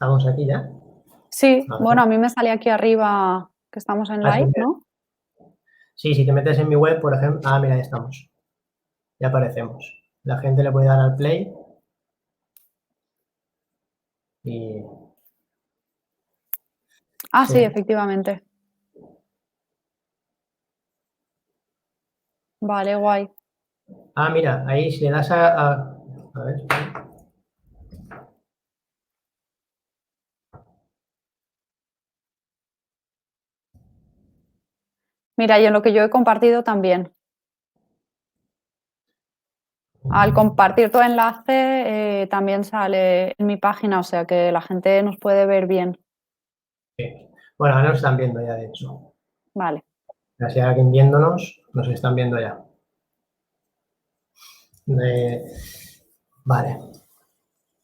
Estamos aquí ya. Sí, A ver. bueno, a mí me sale aquí arriba que estamos en live, ¿no? Sí, si te metes en mi web, por ejemplo. Ah, mira, ya estamos. Ya aparecemos. La gente le puede dar al play. Y. Ah, Sí. sí, efectivamente. Vale, guay. Ah, mira, ahí si le das a ver. Mira, y en lo que yo he compartido también. Al compartir tu enlace también sale en mi página, o sea que la gente nos puede ver bien. Sí. Bueno, ahora nos están viendo ya, de hecho. Vale. Si hay alguien viéndonos, nos están viendo ya. Vale.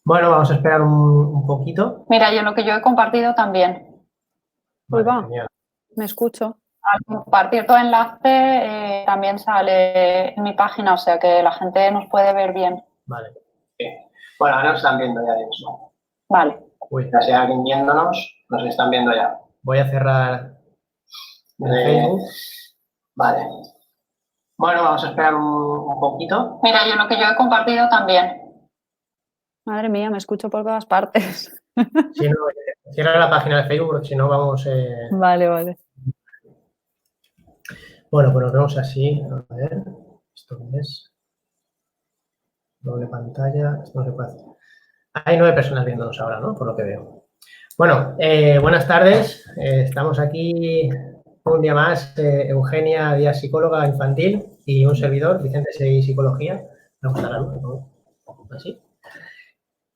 Bueno, vamos a esperar un poquito. Mira, y en lo que yo he compartido también. Uy, Vale, va, genial. me escucho. Al compartir tu enlace también sale en mi página, o sea que la gente nos puede ver bien. Vale. Sí. Bueno, ahora nos están viendo ya, de hecho. Vale. Uy, si hay alguien viéndonos, nos están viendo ya. Voy a cerrar el Facebook. Vale. Bueno, vamos a esperar un poquito. Mira, y en lo que yo he compartido también. Madre mía, me escucho por todas partes. Si no, cierra la página de Facebook porque si no vamos. Vale, vale. Bueno, pues nos vemos así. A ver, ¿esto qué es? Doble pantalla. Esto no se puede hacer. Hay 9 personas viéndonos ahora, ¿no? Por lo que veo. Bueno, buenas tardes. Estamos aquí un día más. Eugenia Díaz, psicóloga infantil, y un servidor, Vicente Seguí, psicología. Me gusta la luz, ¿no? Así.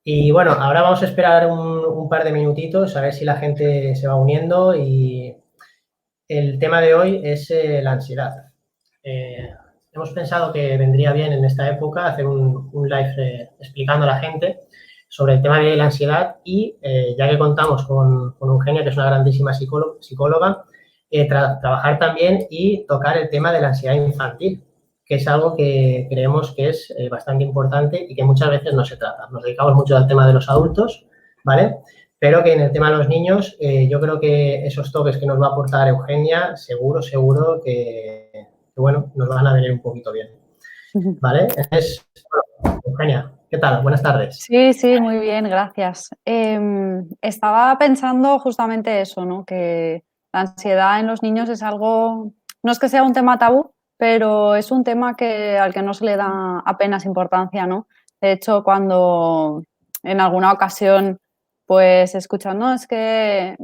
Y bueno, ahora vamos a esperar un par de minutitos a ver si la gente se va uniendo, y el tema de hoy es la ansiedad. Hemos pensado que vendría bien en esta época hacer un live explicando a la gente sobre el tema de la ansiedad y ya que contamos con Eugenia, que es una grandísima psicóloga, trabajar también y tocar el tema de la ansiedad infantil, que es algo que creemos que es bastante importante y que muchas veces no se trata. Nos dedicamos mucho al tema de los adultos, ¿vale? Pero que en el tema de los niños, yo creo que esos toques que nos va a aportar Eugenia, seguro que bueno, nos van a venir un poquito bien, ¿vale? Entonces, bueno, Eugenia, ¿qué tal? Buenas tardes. Sí, sí, muy bien, gracias. Estaba pensando justamente eso, ¿no? Que la ansiedad en los niños es algo, no es que sea un tema tabú, pero es un tema al que no se le da apenas importancia, ¿no? De hecho, cuando en alguna ocasión pues escuchan, no, es que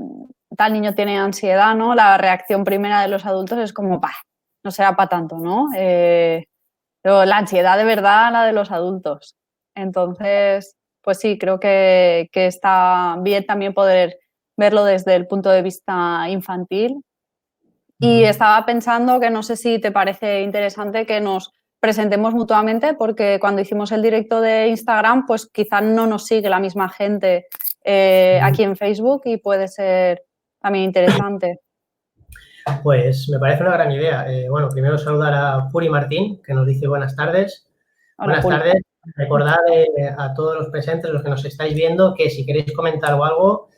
tal niño tiene ansiedad, ¿no? La reacción primera de los adultos es como, bah, no será para tanto, ¿no? Pero la ansiedad de verdad, la de los adultos. Entonces, pues sí, creo que está bien también poder verlo desde el punto de vista infantil. Y estaba pensando que no sé si te parece interesante que nos presentemos mutuamente, porque cuando hicimos el directo de Instagram, pues quizá no nos sigue la misma gente aquí en Facebook y puede ser también interesante. Pues me parece una gran idea. Bueno, primero saludar a Puri Martín, que nos dice buenas tardes. Hola, Buenas Puri. tardes. Recordad a todos los presentes, los que nos estáis viendo, que si queréis comentar o algo,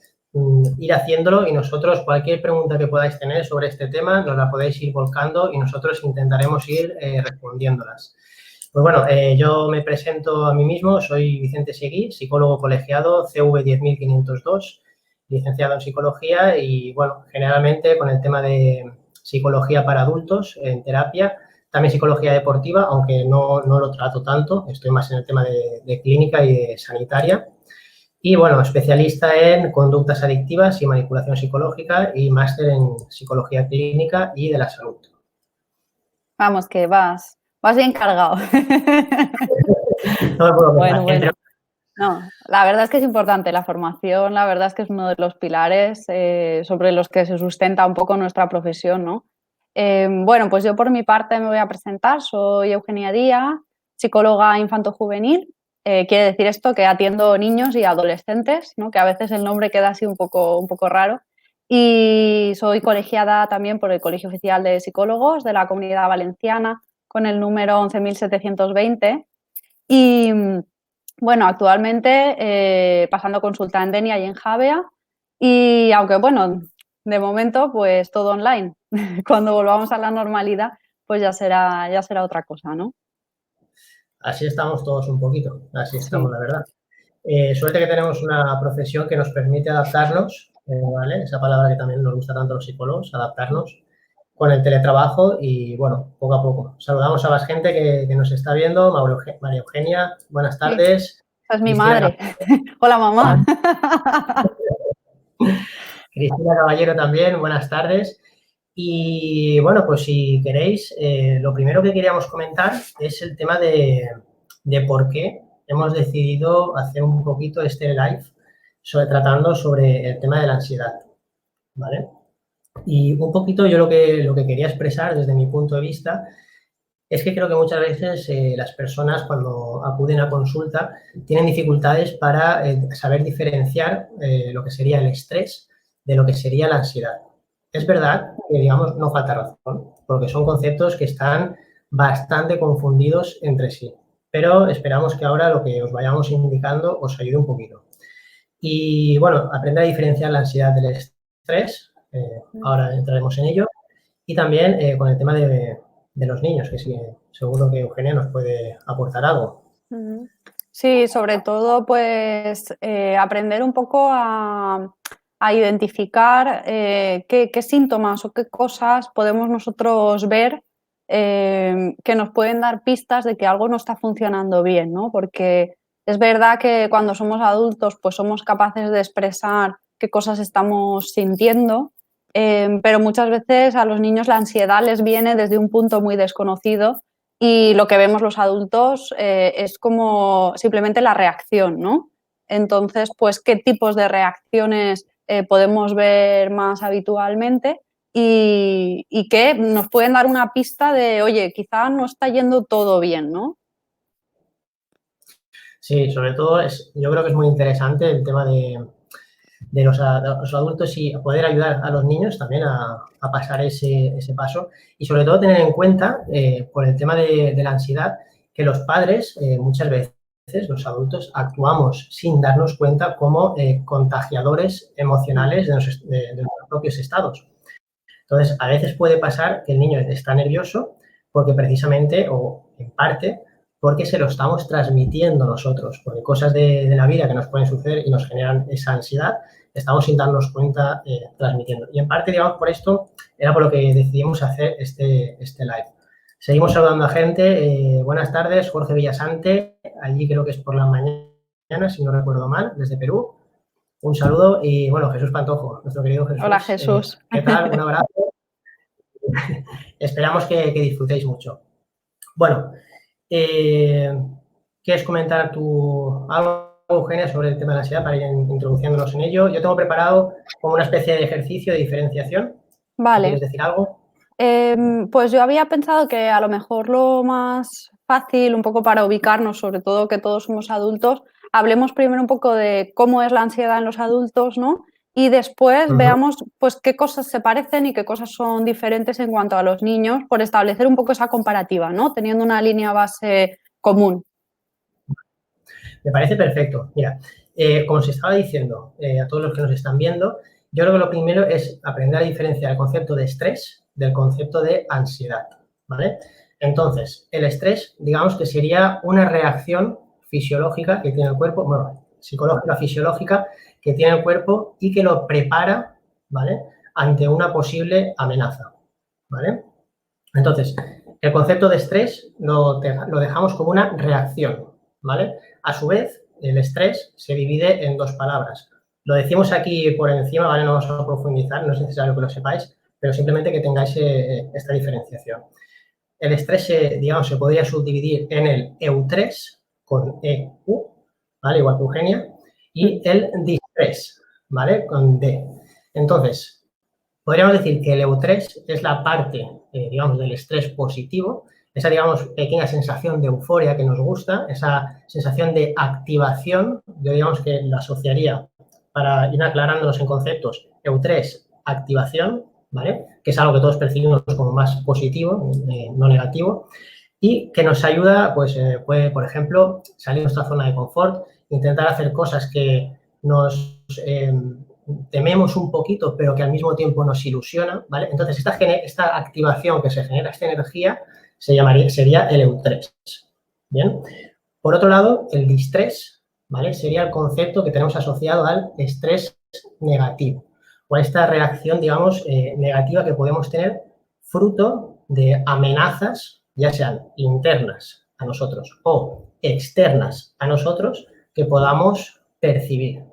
ir haciéndolo, y nosotros cualquier pregunta que podáis tener sobre este tema nos la podéis ir volcando y nosotros intentaremos ir respondiéndolas. Pues bueno, yo me presento a mí mismo, soy Vicente Seguí, psicólogo colegiado CV 10502, licenciado en psicología y bueno, generalmente con el tema de psicología para adultos en terapia, también psicología deportiva, aunque no lo trato tanto, estoy más en el tema de clínica y de sanitaria. Y bueno, especialista en conductas adictivas y manipulación psicológica y máster en psicología clínica y de la salud. Vamos, que vas bien cargado. Bueno, bueno. No, la verdad es que es importante la formación, la verdad es que es uno de los pilares sobre los que se sustenta un poco nuestra profesión, ¿no? Bueno, pues yo por mi parte me voy a presentar, soy Eugenia Díaz, psicóloga infanto-juvenil. Quiere decir esto que atiendo niños y adolescentes, ¿no? Que a veces el nombre queda así un poco raro. Y soy colegiada también por el Colegio Oficial de Psicólogos de la Comunidad Valenciana con el número 11.720. Y Bueno, actualmente pasando consulta en Denia y en Javea y aunque bueno, de momento pues todo online. Cuando volvamos a la normalidad pues ya será otra cosa, ¿no? Así estamos todos un poquito, así estamos, Sí. la verdad. Suerte que tenemos una profesión que nos permite adaptarnos, ¿vale? Esa palabra que también nos gusta tanto a los psicólogos, adaptarnos con el teletrabajo y, bueno, poco a poco. Saludamos a más gente que nos está viendo. María Eugenia, buenas Sí, tardes. esa es mi Cristina, madre. Hola, mamá. Cristina Caballero también, buenas tardes. Y, bueno, pues si queréis, lo primero que queríamos comentar es el tema de por qué hemos decidido hacer un poquito este live tratando sobre el tema de la ansiedad, ¿vale? Y un poquito yo lo que quería expresar desde mi punto de vista es que creo que muchas veces las personas cuando acuden a consulta tienen dificultades para saber diferenciar lo que sería el estrés de lo que sería la ansiedad. Es verdad que, digamos, no falta razón, porque son conceptos que están bastante confundidos entre sí, pero esperamos que ahora lo que os vayamos indicando os ayude un poquito. Y, bueno, aprender a diferenciar la ansiedad del estrés, ahora entraremos en ello, y también con el tema de los niños, que sí, seguro que Eugenia nos puede aportar algo. Sí, sobre todo, pues aprender un poco a identificar qué síntomas o qué cosas podemos nosotros ver que nos pueden dar pistas de que algo no está funcionando bien, ¿no? Porque es verdad que cuando somos adultos, pues somos capaces de expresar qué cosas estamos sintiendo, pero muchas veces a los niños la ansiedad les viene desde un punto muy desconocido y lo que vemos los adultos es como simplemente la reacción, ¿no? Entonces, pues, ¿qué tipos de reacciones podemos ver más habitualmente y que nos pueden dar una pista de, oye, quizá no está yendo todo bien, ¿no? Sí, sobre todo yo creo que es muy interesante el tema de los adultos y poder ayudar a los niños también a pasar ese paso y sobre todo tener en cuenta, por el tema de la ansiedad, que los padres muchas veces, los adultos, actuamos sin darnos cuenta como contagiadores emocionales de nuestros propios estados. Entonces, a veces puede pasar que el niño está nervioso porque precisamente, o en parte, porque se lo estamos transmitiendo nosotros, porque cosas de la vida que nos pueden suceder y nos generan esa ansiedad, estamos sin darnos cuenta transmitiendo. Y en parte, digamos, por esto era por lo que decidimos hacer este live. Seguimos saludando a gente. Buenas tardes, Jorge Villasante, allí creo que es por la mañana, si no recuerdo mal, desde Perú. Un saludo y, bueno, Jesús Pantojo, nuestro querido Hola, Jesús. Jesús. ¿Qué tal? Un abrazo. Esperamos que disfrutéis mucho. Bueno, ¿quieres comentar tú algo, Eugenia, sobre el tema de la ansiedad para ir introduciéndonos en ello? Yo tengo preparado como una especie de ejercicio de diferenciación. ¿Quieres Vale. decir algo? Pues yo había pensado que a lo mejor lo más fácil, un poco para ubicarnos, sobre todo que todos somos adultos, hablemos primero un poco de cómo es la ansiedad en los adultos, ¿no? Y después veamos pues qué cosas se parecen y qué cosas son diferentes en cuanto a los niños, por establecer un poco esa comparativa, ¿no? Teniendo una línea base común. Me parece perfecto. Mira, como os estaba diciendo a todos los que nos están viendo, yo creo que lo primero es aprender a diferenciar el concepto de estrés del concepto de ansiedad, ¿vale? Entonces, el estrés, digamos que sería una reacción fisiológica que tiene el cuerpo, bueno, psicológica, fisiológica, que tiene el cuerpo y que lo prepara, ¿vale? Ante una posible amenaza, ¿vale? Entonces, el concepto de estrés lo dejamos como una reacción, ¿vale? A su vez, el estrés se divide en dos palabras. Lo decimos aquí por encima, ¿vale? No vamos a profundizar, no es necesario que lo sepáis, pero simplemente que tengáis esta diferenciación. El estrés, digamos, se podría subdividir en el eustrés, con EU, ¿vale? Igual que Eugenia, y el distrés, ¿vale? Con D. Entonces, podríamos decir que el eustrés es la parte, digamos, del estrés positivo, esa, digamos, pequeña sensación de euforia que nos gusta, esa sensación de activación, yo digamos que la asociaría, para ir aclarándonos en conceptos, eustrés, activación, ¿vale? Que es algo que todos percibimos como más positivo, no negativo. y que nos ayuda, pues puede, por ejemplo, salir de nuestra zona de confort, intentar hacer cosas que nos tememos un poquito, pero que al mismo tiempo nos ilusionan, ¿vale? Entonces, esta activación que se genera, esta energía, sería el eustrés, ¿bien? Por otro lado, el distrés, ¿vale? Sería el concepto que tenemos asociado al estrés negativo, o a esta reacción, digamos, negativa que podemos tener fruto de amenazas, ya sean internas a nosotros o externas a nosotros, que podamos percibir.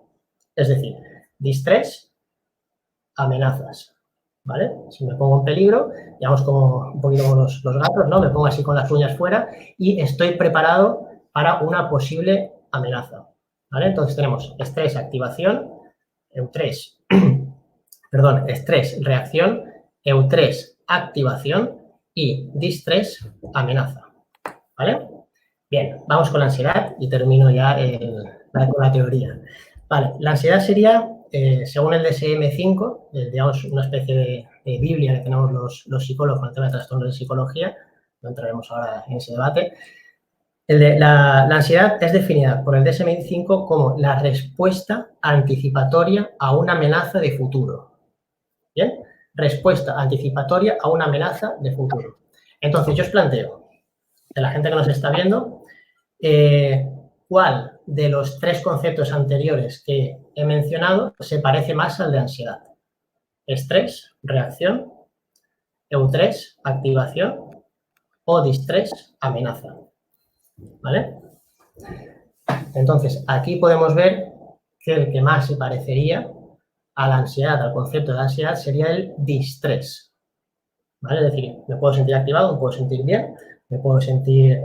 Es decir, distrés, amenazas, ¿vale? Si me pongo en peligro, digamos como un poquito como los gatos, ¿no? Me pongo así con las uñas fuera y estoy preparado para una posible amenaza, ¿vale? Entonces tenemos estrés, activación, eustrés, perdón, estrés, reacción, eustrés, activación y distrés, amenaza, ¿vale? Bien, vamos con la ansiedad y termino ya con la teoría. Vale, la ansiedad sería, según el DSM-5, digamos, una especie de Biblia que tenemos los psicólogos con el tema de trastornos de psicología, no entraremos ahora en ese debate. La ansiedad es definida por el DSM-5 como la respuesta anticipatoria a una amenaza de futuro. ¿Bien? Respuesta anticipatoria a una amenaza de futuro. Entonces, yo os planteo, de la gente que nos está viendo, ¿cuál de los tres conceptos anteriores que he mencionado se parece más al de ansiedad? Estrés, reacción, eustrés, activación o distrés, amenaza. ¿Vale? Entonces, aquí podemos ver que el que más se parecería a la ansiedad, al concepto de ansiedad, sería el distrés. ¿Vale? Es decir, me puedo sentir activado, me puedo sentir bien, me puedo sentir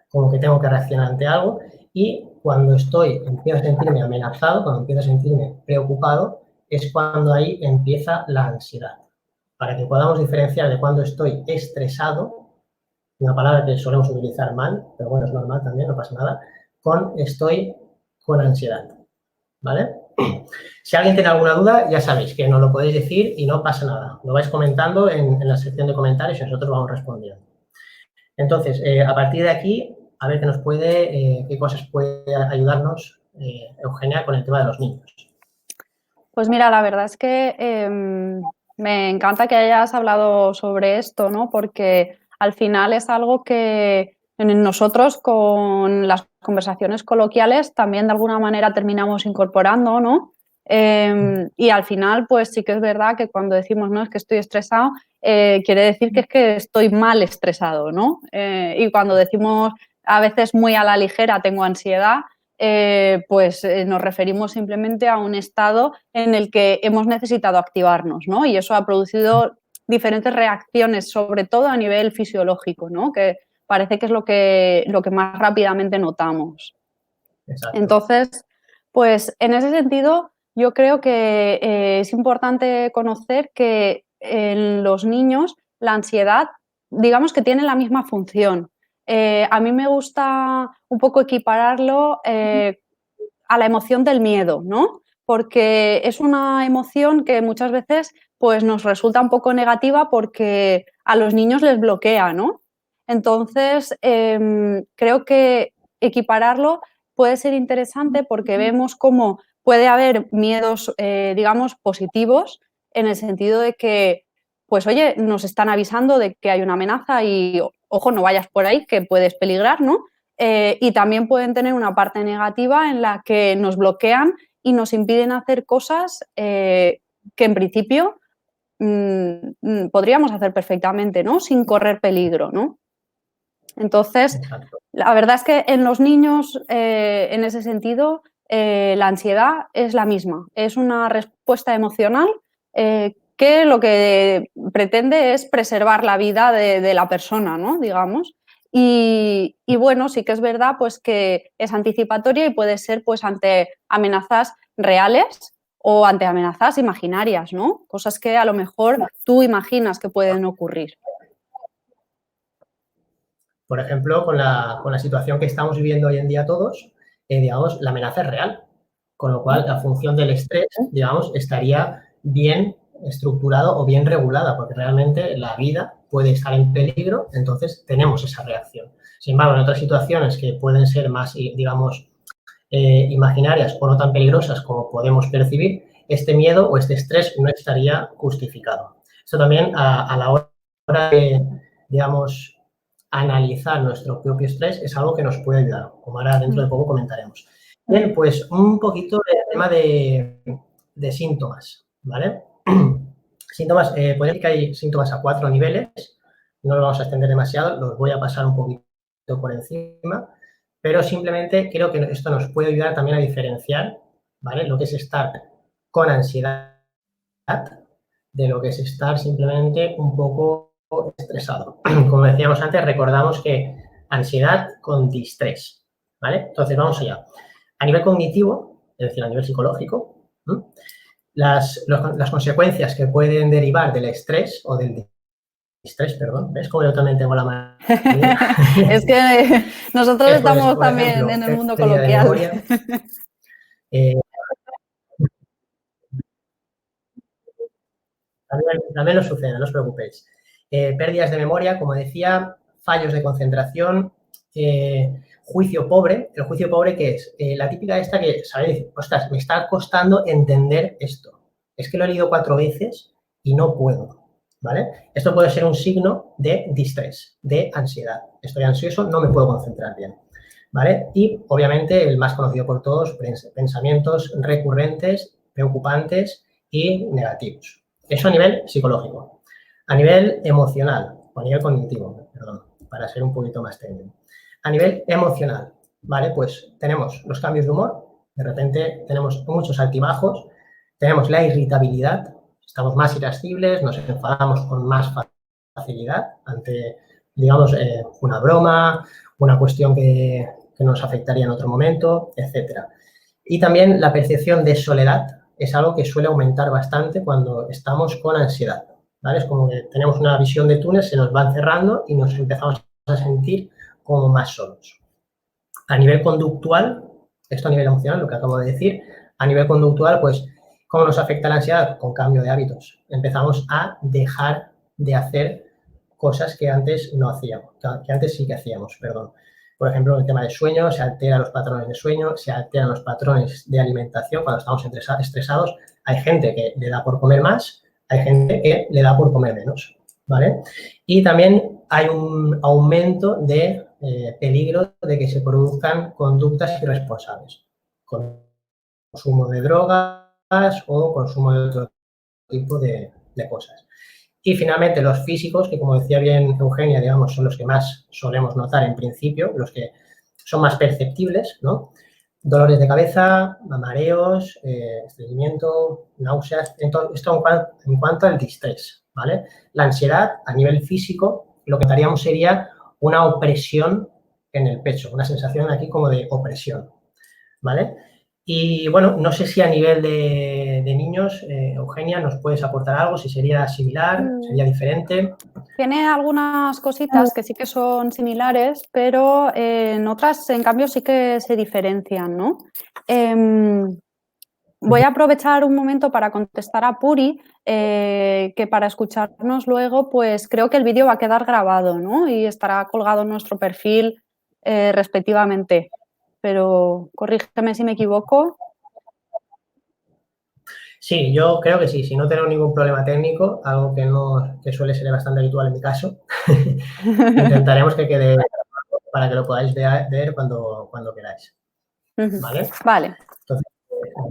como que tengo que reaccionar ante algo y cuando empiezo a sentirme amenazado, cuando empiezo a sentirme preocupado, es cuando ahí empieza la ansiedad. Para que podamos diferenciar de cuando estoy estresado, una palabra que solemos utilizar mal, pero bueno, es normal también, no pasa nada, estoy con ansiedad, ¿vale? Si alguien tiene alguna duda, ya sabéis que nos lo podéis decir y no pasa nada. Lo vais comentando en la sección de comentarios y nosotros vamos respondiendo. Entonces, a partir de aquí, a ver qué cosas puede ayudarnos Eugenia con el tema de los niños. Pues mira, la verdad es que me encanta que hayas hablado sobre esto, ¿no? Porque al final es algo que nosotros con las conversaciones coloquiales también de alguna manera terminamos incorporando, ¿no? Y al final, pues sí que es verdad que cuando decimos, no, es que estoy estresado, quiere decir que es que estoy mal estresado, ¿no? Y cuando decimos a veces muy a la ligera, tengo ansiedad, nos referimos simplemente a un estado en el que hemos necesitado activarnos, ¿no? Y eso ha producido diferentes reacciones, sobre todo a nivel fisiológico, ¿no? Que parece que es lo que más rápidamente notamos. Exacto. Entonces, pues en ese sentido, yo creo que es importante conocer que en los niños la ansiedad, digamos que tiene la misma función. A mí me gusta un poco equipararlo a la emoción del miedo, ¿no? Porque es una emoción que muchas veces pues, nos resulta un poco negativa porque a los niños les bloquea, ¿no? Entonces, creo que equipararlo puede ser interesante porque vemos cómo puede haber miedos, digamos, positivos, en el sentido de que, pues oye, nos están avisando de que hay una amenaza y, ojo, no vayas por ahí, que puedes peligrar, ¿no? Y también pueden tener una parte negativa en la que nos bloquean y nos impiden hacer cosas que en principio podríamos hacer perfectamente, ¿no? Sin correr peligro, ¿no? Entonces, Exacto. la verdad es que en los niños, en ese sentido, la ansiedad es la misma. Es una respuesta emocional que lo que pretende es preservar la vida de la persona, ¿no? Digamos. Y bueno, sí que es verdad pues, que es anticipatoria y puede ser pues, ante amenazas reales o ante amenazas imaginarias, ¿no? Cosas que a lo mejor tú imaginas que pueden ocurrir. Por ejemplo, con la situación que estamos viviendo hoy en día todos, digamos, la amenaza es real. Con lo cual, la función del estrés, digamos, estaría bien estructurado o bien regulada, porque realmente la vida puede estar en peligro, entonces tenemos esa reacción. Sin embargo, en otras situaciones que pueden ser más, digamos, imaginarias o no tan peligrosas como podemos percibir, este miedo o este estrés no estaría justificado. Esto también a la hora de, digamos, analizar nuestro propio estrés es algo que nos puede ayudar, como ahora dentro de poco comentaremos. Bien, pues un poquito de tema de síntomas, ¿vale? Síntomas, puede decir que hay síntomas a 4 niveles, no lo vamos a extender demasiado, los voy a pasar un poquito por encima, pero simplemente creo que esto nos puede ayudar también a diferenciar, ¿vale? Lo que es estar con ansiedad de lo que es estar simplemente un poco estresado. Como decíamos antes, recordamos que ansiedad con distrés, ¿vale? Entonces, vamos allá. A nivel cognitivo, es decir, a nivel psicológico, las consecuencias que pueden derivar del estrés o del distrés, perdón, ¿ves cómo yo también tengo la mano? Es que nosotros Pues, estamos por también ejemplo, en el mundo pérdida de coloquial. memoria, también nos sucede, no os preocupéis. Pérdidas de memoria, como decía, fallos de concentración, juicio pobre. ¿El juicio pobre qué es? La típica esta que, ¿sabéis? Ostras, me está costando entender esto. Es que lo he leído 4 veces y no puedo, ¿vale? Esto puede ser un signo de distrés, de ansiedad. Estoy ansioso, no me puedo concentrar bien, ¿vale? Y, obviamente, el más conocido por todos, pensamientos recurrentes, preocupantes y negativos. Eso a nivel psicológico. A nivel emocional, o a nivel cognitivo, perdón, para ser un poquito más técnico. A nivel emocional, ¿vale? Pues tenemos los cambios de humor, de repente tenemos muchos altibajos, tenemos la irritabilidad, estamos más irascibles, nos enfadamos con más facilidad ante, digamos, una broma, una cuestión que nos afectaría en otro momento, etcétera. Y también la percepción de soledad es algo que suele aumentar bastante cuando estamos con ansiedad, ¿vale? Es como que tenemos una visión de túnel, se nos van cerrando y nos empezamos a sentir como más solos. A nivel conductual, esto a nivel emocional, lo que acabo de decir, a nivel conductual, pues, ¿cómo nos afecta la ansiedad? Con cambio de hábitos. Empezamos a dejar de hacer cosas que antes no hacíamos, que antes sí que hacíamos, perdón. Por ejemplo, el tema del sueño, se alteran los patrones de sueño, se alteran los patrones de alimentación cuando estamos estresados. Hay gente que le da por comer más, hay gente que le da por comer menos, ¿vale? Y también hay un aumento de peligro de que se produzcan conductas irresponsables, consumo de drogas o consumo de otro tipo de cosas. Y finalmente los físicos, que como decía bien Eugenia, digamos, son los que más solemos notar en principio, los que son más perceptibles, ¿no? Dolores de cabeza, mareos, estreñimiento, náuseas, esto en cuanto al distrés, ¿vale? La ansiedad a nivel físico, lo que notaríamos sería una opresión en el pecho, una sensación aquí como de opresión, ¿vale? Y bueno, no sé si a nivel de niños, Eugenia, nos puedes aportar algo, si sería similar, sería diferente. Tiene algunas cositas que sí que son similares, pero en otras, en cambio, sí que se diferencian, ¿no? Voy a aprovechar un momento para contestar a Puri, que para escucharnos luego, pues creo que el vídeo va a quedar grabado, ¿no? Y estará colgado en nuestro perfil respectivamente. Pero corrígeme si me equivoco. Sí, yo creo que sí, si no tengo ningún problema técnico, algo que suele ser bastante habitual en mi caso, intentaremos que quede para que lo podáis ver cuando queráis. ¿Vale? Vale. Entonces,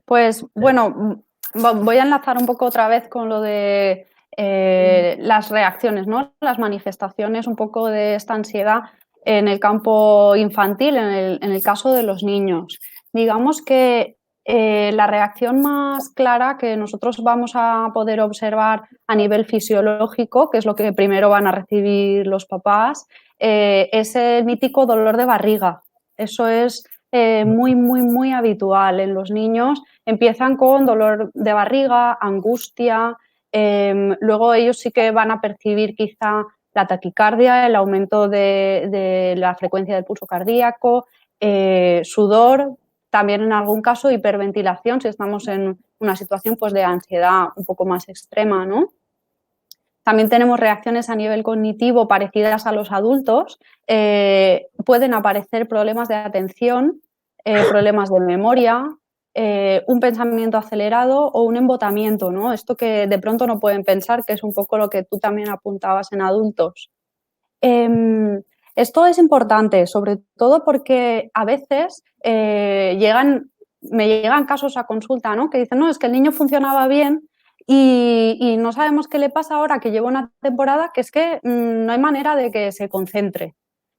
Pues bueno, voy a enlazar un poco otra vez con lo de las reacciones, ¿no? Las manifestaciones un poco de esta ansiedad en el campo infantil, en el caso de los niños. Digamos que la reacción más clara que nosotros vamos a poder observar a nivel fisiológico, que es lo que primero van a recibir los papás, es el mítico dolor de barriga. Eso es muy habitual en los niños. Empiezan con dolor de barriga, angustia, luego ellos sí que van a percibir quizá la taquicardia, el aumento de la frecuencia del pulso cardíaco, sudor, también en algún caso hiperventilación si estamos en una situación pues, de ansiedad un poco más extrema, ¿no? también tenemos reacciones a nivel cognitivo parecidas a los adultos. Pueden aparecer problemas de atención, problemas de memoria, un pensamiento acelerado o un embotamiento, ¿no? Esto que de pronto no pueden pensar, que es un poco lo que tú también apuntabas en adultos. Esto es importante, sobre todo porque a veces me llegan casos a consulta, ¿no? Que dicen, no, es que el niño funcionaba bien y no sabemos qué le pasa ahora que lleva una temporada, que es que no hay manera de que se concentre.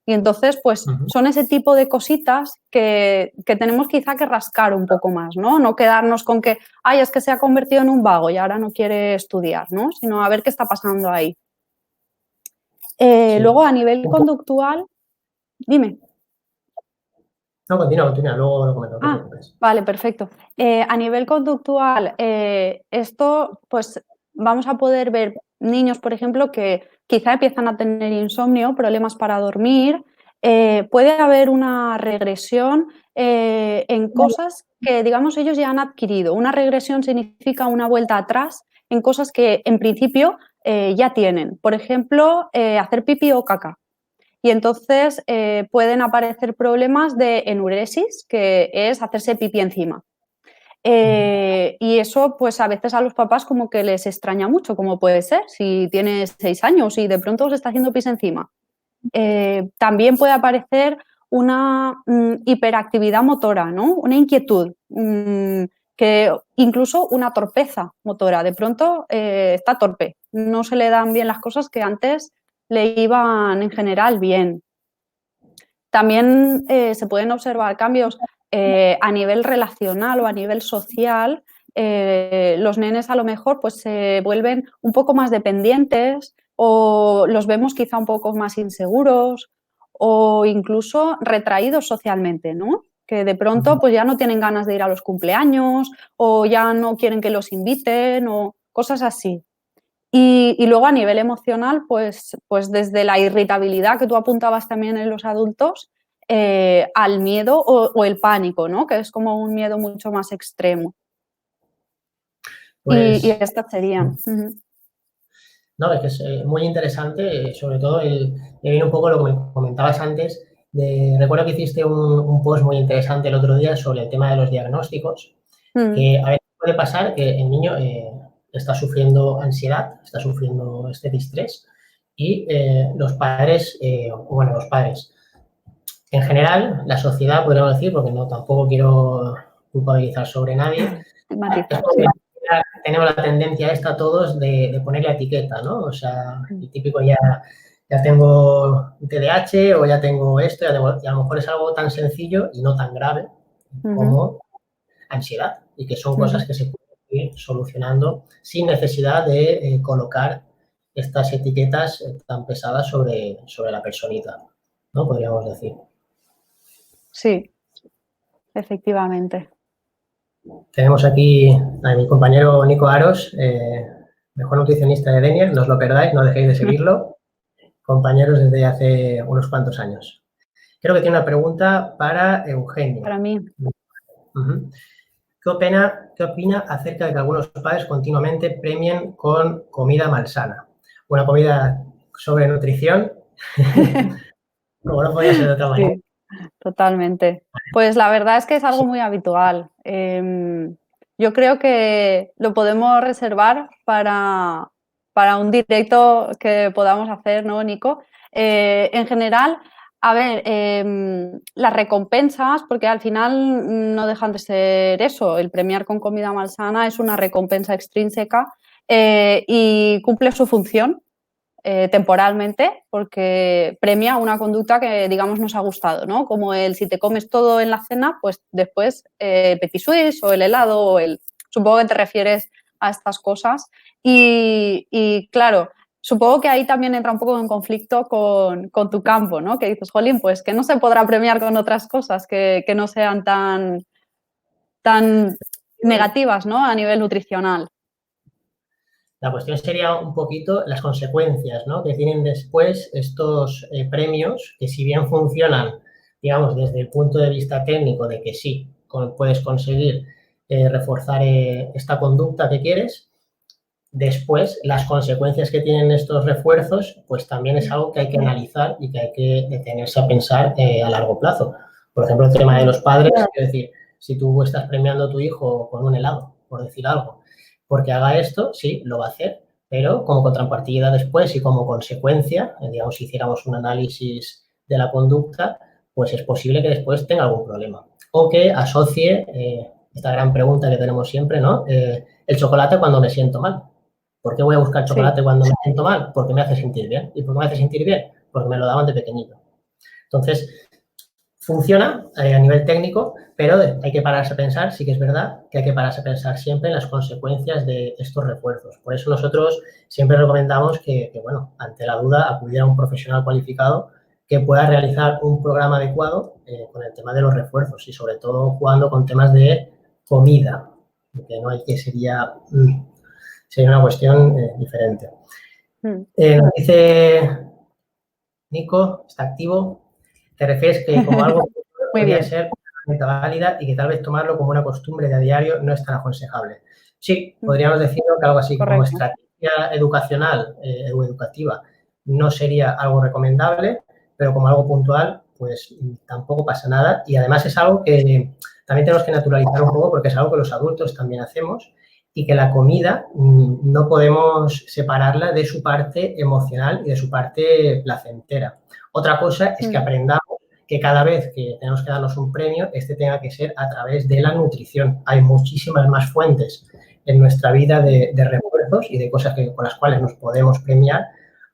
Y entonces, pues, son ese tipo de cositas que tenemos quizá que rascar un poco más, ¿no? No quedarnos con que, ay, es que se ha convertido en un vago y ahora no quiere estudiar, ¿no? Sino a ver qué está pasando ahí. Sí. Luego, a nivel conductual, dime. No, continúa, luego lo comento. Vale, perfecto. A nivel conductual, esto, pues vamos a poder ver niños, por ejemplo, que quizá empiezan a tener insomnio, problemas para dormir. Puede haber una regresión en cosas que, digamos, ellos ya han adquirido. Una regresión significa una vuelta atrás en cosas que, en principio, ya tienen. Por ejemplo, hacer pipí o caca. Y entonces pueden aparecer problemas de enuresis, que es hacerse pipí encima. Y eso, pues a veces a los papás como que les extraña mucho, como puede ser, si tienes 6 años y de pronto se está haciendo pis encima. También puede aparecer una hiperactividad motora, ¿no? Una inquietud, que incluso una torpeza motora. De pronto está torpe, no se le dan bien las cosas que antes le iban en general bien. También se pueden observar cambios a nivel relacional o a nivel social. Los nenes a lo mejor pues, se vuelven un poco más dependientes o los vemos quizá un poco más inseguros o incluso retraídos socialmente, ¿no? Que de pronto pues, ya no tienen ganas de ir a los cumpleaños o ya no quieren que los inviten o cosas así. Y luego a nivel emocional, pues desde la irritabilidad que tú apuntabas también en los adultos, al miedo o el pánico, ¿no? Que es como un miedo mucho más extremo. Pues, y estas serían. No, es que es muy interesante, sobre todo me viene un poco lo que me comentabas antes. Recuerdo que hiciste un post muy interesante el otro día sobre el tema de los diagnósticos, que a veces puede pasar que el niño está sufriendo ansiedad, está sufriendo este distrés y los padres, en general, la sociedad, podríamos decir, porque no tampoco quiero culpabilizar sobre nadie, tenemos la tendencia esta todos de ponerle etiqueta, ¿no? O sea, el típico ya tengo TDAH o ya tengo esto, y a lo mejor es algo tan sencillo y no tan grave como ansiedad y que son cosas que se pueden ir solucionando sin necesidad de colocar estas etiquetas tan pesadas sobre la personita, ¿no? Podríamos decir. Sí, efectivamente. Tenemos aquí a mi compañero Nico Aros, mejor nutricionista de Denier, no os lo perdáis, no dejéis de seguirlo, compañeros desde hace unos cuantos años. Creo que tiene una pregunta para Eugenia. Para mí. ¿Qué opina acerca de que algunos padres continuamente premien con comida malsana? Una comida sobre nutrición, como no podía ser de otra manera. Sí, totalmente. Pues la verdad es que es algo muy habitual. Yo creo que lo podemos reservar para un directo que podamos hacer, ¿no, Nico? En general, a ver, las recompensas, porque al final no dejan de ser eso, el premiar con comida malsana es una recompensa extrínseca y cumple su función. Temporalmente, porque premia una conducta que, digamos, nos ha gustado, ¿no? Como si te comes todo en la cena, pues después petit suisse o el helado o supongo que te refieres a estas cosas. Y claro, supongo que ahí también entra un poco en conflicto con tu campo, ¿no? Que dices, jolín, pues que no se podrá premiar con otras cosas que no sean tan negativas, ¿no? A nivel nutricional. La cuestión sería un poquito las consecuencias, ¿no? Que tienen después estos premios, que si bien funcionan, digamos, desde el punto de vista técnico de que sí, puedes conseguir reforzar esta conducta que quieres, después, las consecuencias que tienen estos refuerzos, pues también es algo que hay que analizar y que hay que detenerse a pensar a largo plazo. Por ejemplo, el tema de los padres, es decir, si tú estás premiando a tu hijo con un helado, por decir algo, porque haga esto, sí, lo va a hacer, pero como contrapartida después y como consecuencia, digamos, si hiciéramos un análisis de la conducta, pues es posible que después tenga algún problema. O que asocie esta gran pregunta que tenemos siempre, ¿no? El chocolate cuando me siento mal. ¿Por qué voy a buscar chocolate cuando me siento mal? Porque me hace sentir bien. ¿Y por qué me hace sentir bien? Porque me lo daban de pequeñito. Entonces, funciona a nivel técnico, pero hay que pararse a pensar, sí que es verdad que hay que pararse a pensar siempre en las consecuencias de estos refuerzos. Por eso nosotros siempre recomendamos que bueno, ante la duda, acudir a un profesional cualificado que pueda realizar un programa adecuado con el tema de los refuerzos y sobre todo jugando con temas de comida, que no hay que sería una cuestión diferente. Nos dice Nico, está activo. Te refieres que como algo podría ser una herramienta válida y que tal vez tomarlo como una costumbre de a diario no es tan aconsejable. Sí, podríamos decirlo que algo así como estrategia educacional o educativa no sería algo recomendable, pero como algo puntual, pues tampoco pasa nada. Y además es algo que también tenemos que naturalizar un poco porque es algo que los adultos también hacemos y que la comida no podemos separarla de su parte emocional y de su parte placentera. Otra cosa es que aprendamos que cada vez que tenemos que darnos un premio, este tenga que ser a través de la nutrición. Hay muchísimas más fuentes en nuestra vida de refuerzos y de cosas con las cuales nos podemos premiar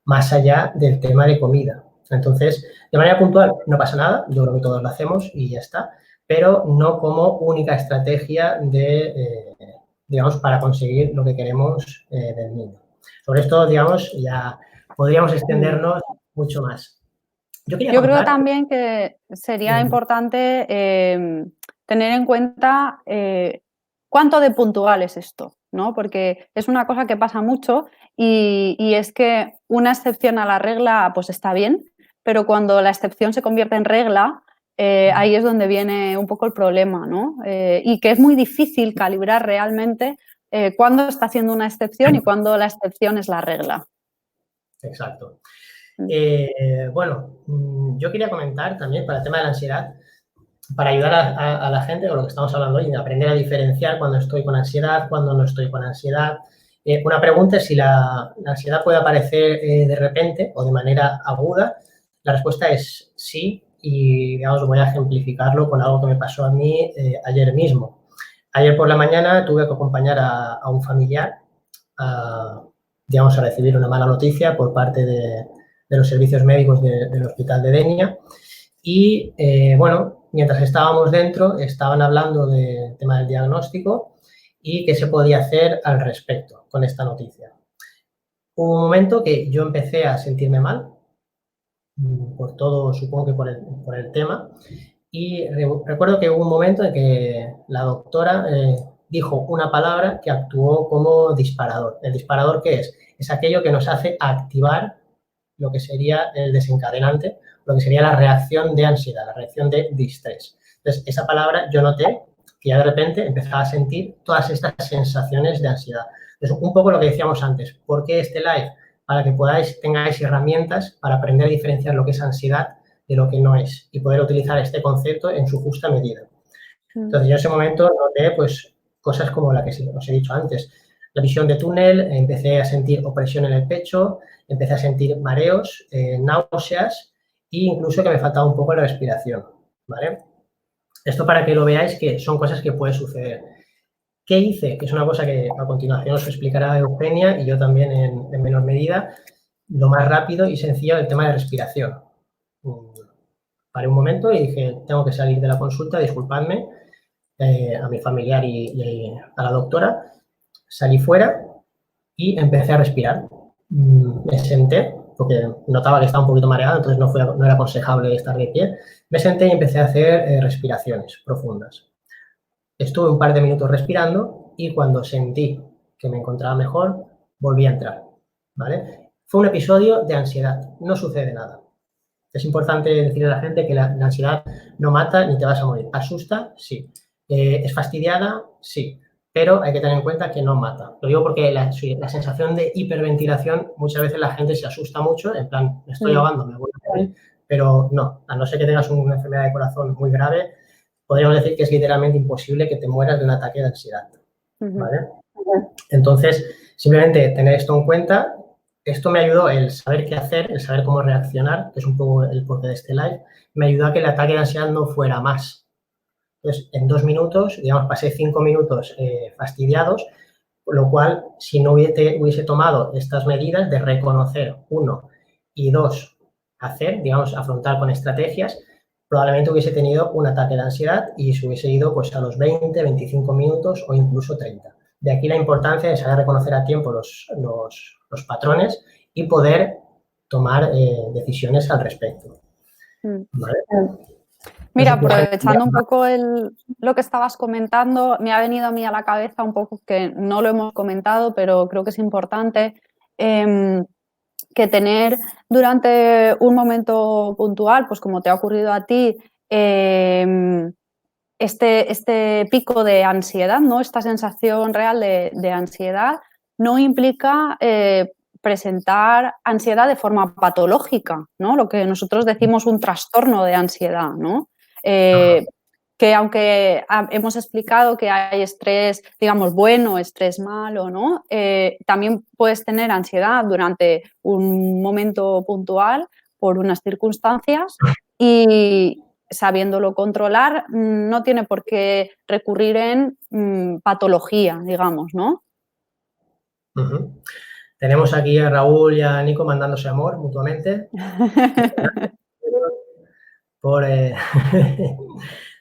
más allá del tema de comida. Entonces, de manera puntual no pasa nada, yo creo que todos lo hacemos y ya está, pero no como única estrategia de, digamos, para conseguir lo que queremos del niño. Sobre esto, digamos, ya podríamos extendernos mucho más. Yo creo también que sería importante tener en cuenta cuánto de puntual es esto, ¿no? Porque es una cosa que pasa mucho y es que una excepción a la regla pues está bien, pero cuando la excepción se convierte en regla, ahí es donde viene un poco el problema, ¿no? Y que es muy difícil calibrar realmente cuándo está siendo una excepción y cuándo la excepción es la regla. Exacto. Bueno, yo quería comentar también para el tema de la ansiedad, para ayudar a la gente con lo que estamos hablando hoy, de aprender a diferenciar cuando estoy con ansiedad, cuando no estoy con ansiedad. Una pregunta es si la ansiedad puede aparecer de repente o de manera aguda. La respuesta es sí y, digamos, voy a ejemplificarlo con algo que me pasó a mí ayer mismo. Ayer por la mañana tuve que acompañar a un familiar, digamos, a recibir una mala noticia por parte de los servicios médicos del hospital de Denia. Y, bueno, mientras estábamos dentro, estaban hablando del tema del diagnóstico y qué se podía hacer al respecto con esta noticia. Hubo un momento que yo empecé a sentirme mal, por todo, supongo que por el tema, y recuerdo que hubo un momento en que la doctora dijo una palabra que actuó como disparador. ¿El disparador qué es? Es aquello que nos hace activar lo que sería el desencadenante, lo que sería la reacción de ansiedad, la reacción de distrés. Entonces, esa palabra yo noté que ya de repente empezaba a sentir todas estas sensaciones de ansiedad. Entonces, un poco lo que decíamos antes, ¿por qué este live? Para que tengáis herramientas para aprender a diferenciar lo que es ansiedad de lo que no es y poder utilizar este concepto en su justa medida. Entonces, yo en ese momento noté, pues, cosas como la que os he dicho antes, la visión de túnel, empecé a sentir opresión en el pecho, empecé a sentir mareos, náuseas e incluso que me faltaba un poco la respiración, ¿vale? Esto para que lo veáis que son cosas que pueden suceder. ¿Qué hice? Que es una cosa que a continuación os explicará Eugenia y yo también en menor medida, lo más rápido y sencillo el tema de respiración. Paré un momento y dije, tengo que salir de la consulta, disculpadme, a mi familiar y a la doctora. Salí fuera y empecé a respirar. Me senté, porque notaba que estaba un poquito mareado, entonces no era aconsejable estar de pie. Me senté y empecé a hacer respiraciones profundas. Estuve un par de minutos respirando y cuando sentí que me encontraba mejor, volví a entrar, ¿vale? Fue un episodio de ansiedad, no sucede nada. Es importante decirle a la gente que la ansiedad no mata ni te vas a morir. ¿Asusta? Sí. ¿Es fastidiada? Sí. pero hay que tener en cuenta que no mata. Lo digo porque la sensación de hiperventilación, muchas veces la gente se asusta mucho, en plan, me estoy ahogando, me voy a morir, pero no, a no ser que tengas una enfermedad de corazón muy grave, podríamos decir que es literalmente imposible que te mueras de un ataque de ansiedad, ¿vale? Entonces, simplemente tener esto en cuenta. Esto me ayudó, el saber qué hacer, el saber cómo reaccionar, que es un poco el porqué de este live, me ayudó a que el ataque de ansiedad no fuera más. Entonces, en 2 minutos, digamos, pasé 5 minutos fastidiados, con lo cual, si no hubiese tomado estas medidas de reconocer, 1, y 2, hacer, digamos, afrontar con estrategias, probablemente hubiese tenido un ataque de ansiedad y se hubiese ido pues, a los 20, 25 minutos o incluso 30. De aquí la importancia de saber reconocer a tiempo los patrones y poder tomar decisiones al respecto. ¿Vale? Mira, aprovechando un poco lo que estabas comentando, me ha venido a mí a la cabeza un poco que no lo hemos comentado, pero creo que es importante que tener durante un momento puntual, pues como te ha ocurrido a ti, este pico de ansiedad, ¿no? Esta sensación real de ansiedad no implica presentar ansiedad de forma patológica, ¿no? Lo que nosotros decimos un trastorno de ansiedad, ¿no? Que aunque hemos explicado que hay estrés, digamos, bueno, estrés malo, ¿no? También puedes tener ansiedad durante un momento puntual por unas circunstancias y sabiéndolo controlar no tiene por qué recurrir en patología, digamos, ¿no? Tenemos aquí a Raúl y a Nico mandándose amor mutuamente.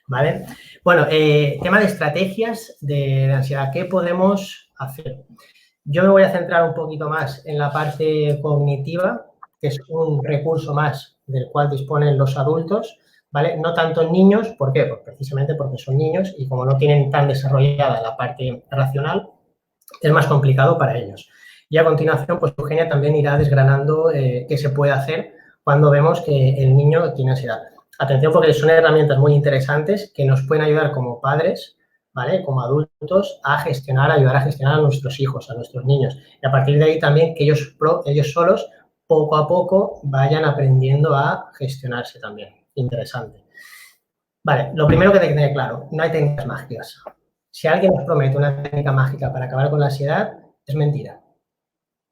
¿Vale? Bueno, tema de estrategias de ansiedad. ¿Qué podemos hacer? Yo me voy a centrar un poquito más en la parte cognitiva, que es un recurso más del cual disponen los adultos, ¿vale? No tanto en niños, ¿por qué? Pues precisamente porque son niños y como no tienen tan desarrollada la parte racional, es más complicado para ellos. Y a continuación, pues Eugenia también irá desgranando qué se puede hacer cuando vemos que el niño tiene ansiedad. Atención, porque son herramientas muy interesantes que nos pueden ayudar como padres, ¿vale? Como adultos, a gestionar, ayudar a gestionar a nuestros hijos, a nuestros niños. Y a partir de ahí también que ellos solos, poco a poco, vayan aprendiendo a gestionarse también. Interesante. Vale, lo primero que hay que tener claro, no hay técnicas mágicas. Si alguien nos promete una técnica mágica para acabar con la ansiedad, es mentira,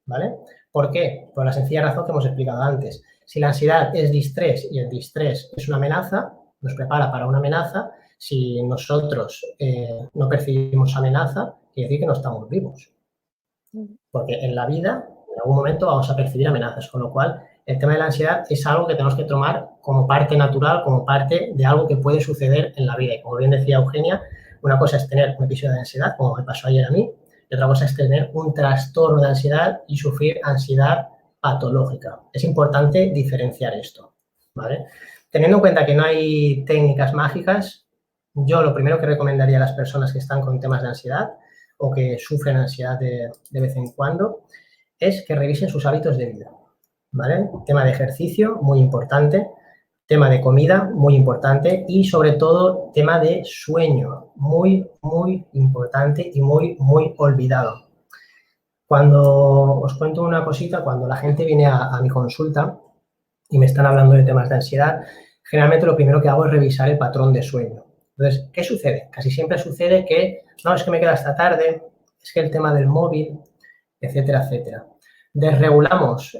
¿vale? ¿Por qué? Por la sencilla razón que hemos explicado antes. Si la ansiedad es distrés y el distrés es una amenaza, nos prepara para una amenaza, si nosotros no percibimos amenaza, quiere decir que no estamos vivos. Porque en la vida, en algún momento, vamos a percibir amenazas, con lo cual el tema de la ansiedad es algo que tenemos que tomar como parte natural, como parte de algo que puede suceder en la vida. Y como bien decía Eugenia, una cosa es tener un episodio de ansiedad, como me pasó ayer a mí, y otra cosa es tener un trastorno de ansiedad y sufrir ansiedad patológica. Es importante diferenciar esto, ¿vale? Teniendo en cuenta que no hay técnicas mágicas, yo lo primero que recomendaría a las personas que están con temas de ansiedad o que sufren ansiedad de vez en cuando es que revisen sus hábitos de vida, ¿vale? Tema de ejercicio, muy importante. Tema de comida, muy importante. Y, sobre todo, tema de sueño, muy, muy importante y muy, muy olvidado. Cuando os cuento una cosita, cuando la gente viene a mi consulta y me están hablando de temas de ansiedad, generalmente lo primero que hago es revisar el patrón de sueño. Entonces, ¿qué sucede? Casi siempre sucede que, no, es que me queda hasta tarde, es que el tema del móvil, etcétera, etcétera. Desregulamos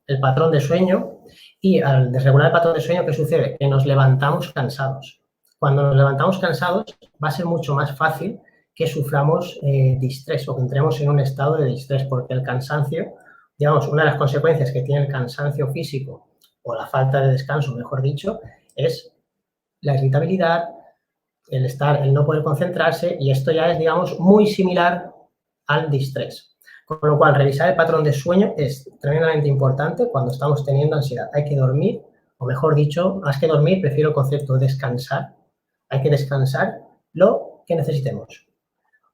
el patrón de sueño y al desregular el patrón de sueño, ¿qué sucede? Que nos levantamos cansados. Cuando nos levantamos cansados, va a ser mucho más fácil que suframos distrés o que entremos en un estado de distrés, porque el cansancio, digamos, una de las consecuencias que tiene el cansancio físico o la falta de descanso, mejor dicho, es la irritabilidad, el no poder concentrarse, y esto ya es, digamos, muy similar al distrés. Con lo cual, revisar el patrón de sueño es tremendamente importante cuando estamos teniendo ansiedad. Hay que dormir, o mejor dicho, más que dormir, prefiero el concepto de descansar. Hay que descansar lo que necesitemos.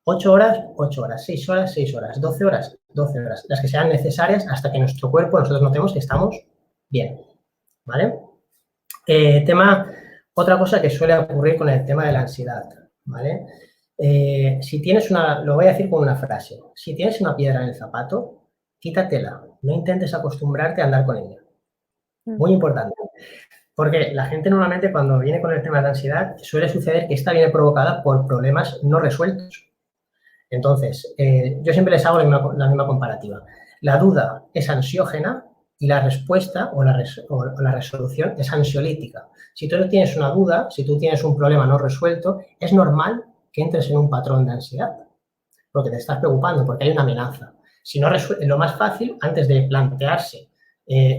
8 horas, 8 horas, 6 horas, 6 horas, 12 horas, 12 horas, las que sean necesarias hasta que nuestro cuerpo, nosotros notemos que estamos bien, ¿vale? Otra cosa que suele ocurrir con el tema de la ansiedad, ¿vale? si tienes lo voy a decir con una frase, si tienes una piedra en el zapato, quítatela, no intentes acostumbrarte a andar con ella. Muy importante. Porque la gente normalmente cuando viene con el tema de ansiedad suele suceder que esta viene provocada por problemas no resueltos. Entonces, yo siempre les hago la misma comparativa. La duda es ansiógena y la respuesta o la resolución es ansiolítica. Si tú tienes una duda, si tú tienes un problema no resuelto, es normal que entres en un patrón de ansiedad, porque te estás preocupando, porque hay una amenaza. Si no lo más fácil, antes de plantearse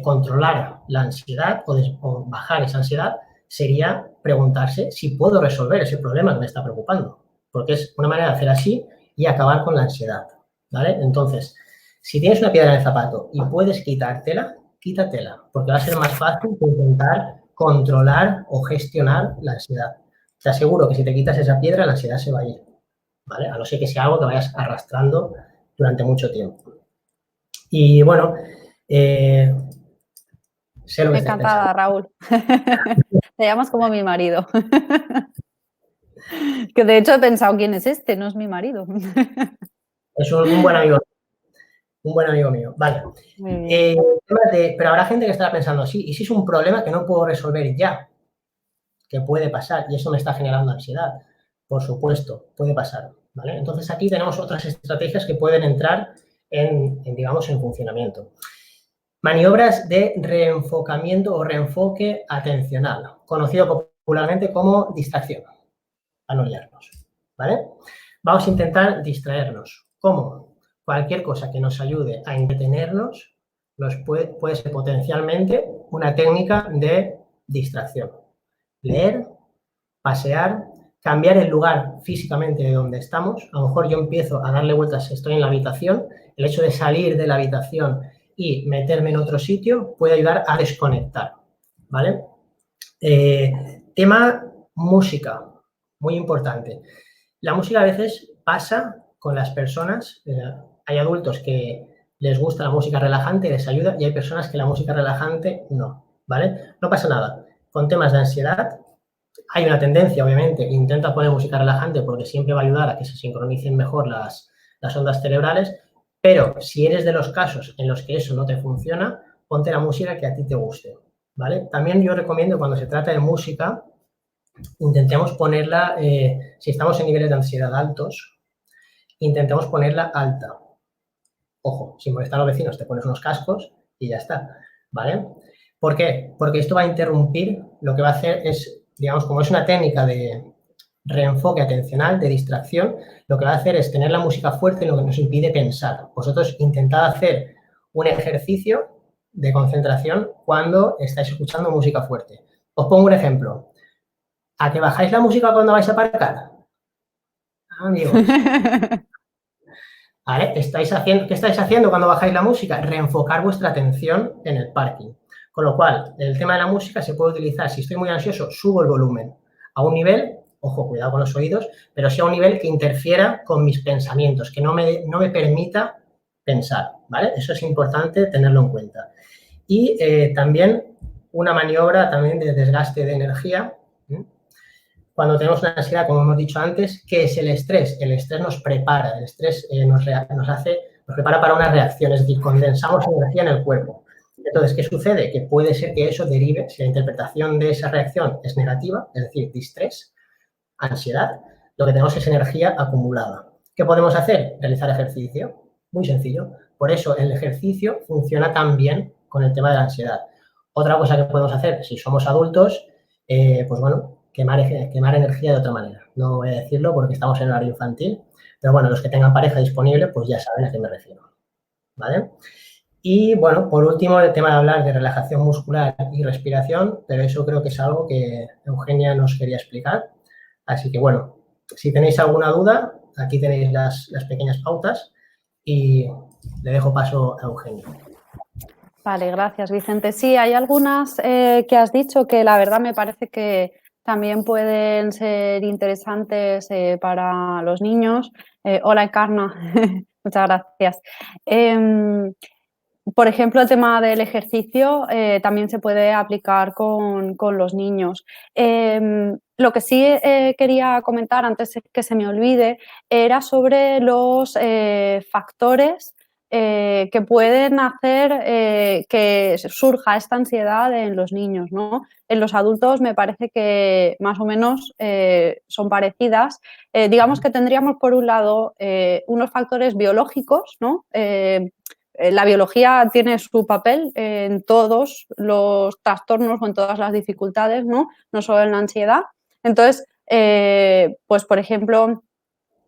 controlar la ansiedad o bajar esa ansiedad, sería preguntarse si puedo resolver ese problema que me está preocupando, porque es una manera de hacer así y acabar con la ansiedad, ¿vale? Entonces, si tienes una piedra en el zapato y puedes quitártela, quítatela, porque va a ser más fácil que intentar controlar o gestionar la ansiedad. Te aseguro que si te quitas esa piedra, la ansiedad se va a ir, ¿vale? A no ser que sea algo que vayas arrastrando durante mucho tiempo. Y bueno, sé lo que estáis Encantada, pensando. Raúl. Te llamas como mi marido. Que de hecho he pensado, ¿quién es este? No es mi marido. Es un buen amigo. Un buen amigo mío. Vale. Muy bien. Pero habrá gente que estará pensando, sí, ¿y si es un problema que no puedo resolver ya? Que puede pasar y eso me está generando ansiedad. Por supuesto, puede pasar, ¿vale? Entonces aquí tenemos otras estrategias que pueden entrar digamos, en funcionamiento. Maniobras de reenfocamiento o reenfoque atencional, conocido popularmente como distracción, para no liarnos, ¿vale? Vamos a intentar distraernos. ¿Cómo? Cualquier cosa que nos ayude a entretenernos puede ser potencialmente una técnica de distracción. Leer, pasear, cambiar el lugar físicamente de donde estamos. A lo mejor yo empiezo a darle vueltas, estoy en la habitación, el hecho de salir de la habitación y meterme en otro sitio puede ayudar a desconectar, ¿vale? Tema música, muy importante. La música a veces pasa con las personas, hay adultos que les gusta la música relajante, les ayuda, y hay personas que la música relajante no, ¿vale? No pasa nada. Con temas de ansiedad hay una tendencia, obviamente, intenta poner música relajante porque siempre va a ayudar a que se sincronicen mejor las ondas cerebrales, pero si eres de los casos en los que eso no te funciona, ponte la música que a ti te guste, ¿vale? También yo recomiendo cuando se trata de música, intentemos ponerla, si estamos en niveles de ansiedad altos, intentemos ponerla alta. Ojo, sin molestar a los vecinos, te pones unos cascos y ya está, ¿vale? ¿Por qué? Porque esto va a interrumpir, lo que va a hacer es, digamos, como es una técnica de reenfoque atencional, de distracción, lo que va a hacer es tener la música fuerte, lo que nos impide pensar. Vosotros intentad hacer un ejercicio de concentración cuando estáis escuchando música fuerte. Os pongo un ejemplo. ¿A que bajáis la música cuando vais a aparcar? Amigos, ¿vale? ¿Qué estáis haciendo cuando bajáis la música? Reenfocar vuestra atención en el parking. Con lo cual, el tema de la música se puede utilizar, si estoy muy ansioso, subo el volumen a un nivel, ojo, cuidado con los oídos, pero sí a un nivel que interfiera con mis pensamientos, que no me permita pensar, ¿vale? Eso es importante tenerlo en cuenta. Y también una maniobra también de desgaste de energía, ¿sí? Cuando tenemos una ansiedad, como hemos dicho antes, ¿qué es el estrés? El estrés nos prepara, el estrés nos prepara para una reacción, es decir, condensamos energía en el cuerpo. Entonces, ¿qué sucede? Que puede ser que eso derive, si la interpretación de esa reacción es negativa, es decir, distrés, ansiedad, lo que tenemos es energía acumulada. ¿Qué podemos hacer? Realizar ejercicio. Muy sencillo. Por eso el ejercicio funciona tan bien con el tema de la ansiedad. Otra cosa que podemos hacer, si somos adultos, pues bueno, quemar energía de otra manera. No voy a decirlo porque estamos en horario infantil, pero bueno, los que tengan pareja disponible, pues ya saben a qué me refiero, ¿vale? Y bueno, por último, el tema de hablar de relajación muscular y respiración, pero eso creo que es algo que Eugenia nos quería explicar. Así que bueno, si tenéis alguna duda, aquí tenéis las pequeñas pautas y le dejo paso a Eugenia. Vale, gracias, Vicente. Sí, hay algunas que has dicho que la verdad me parece que también pueden ser interesantes para los niños. Hola, Encarna. Muchas gracias. Por ejemplo, el tema del ejercicio también se puede aplicar con los niños. lo que sí quería comentar antes de que se me olvide era sobre los factores que pueden hacer que surja esta ansiedad en los niños, ¿no? En los adultos me parece que más o menos son parecidas. Digamos que tendríamos por un lado unos factores biológicos, ¿no? La biología tiene su papel en todos los trastornos o en todas las dificultades, ¿no? No solo en la ansiedad. Entonces, pues por ejemplo,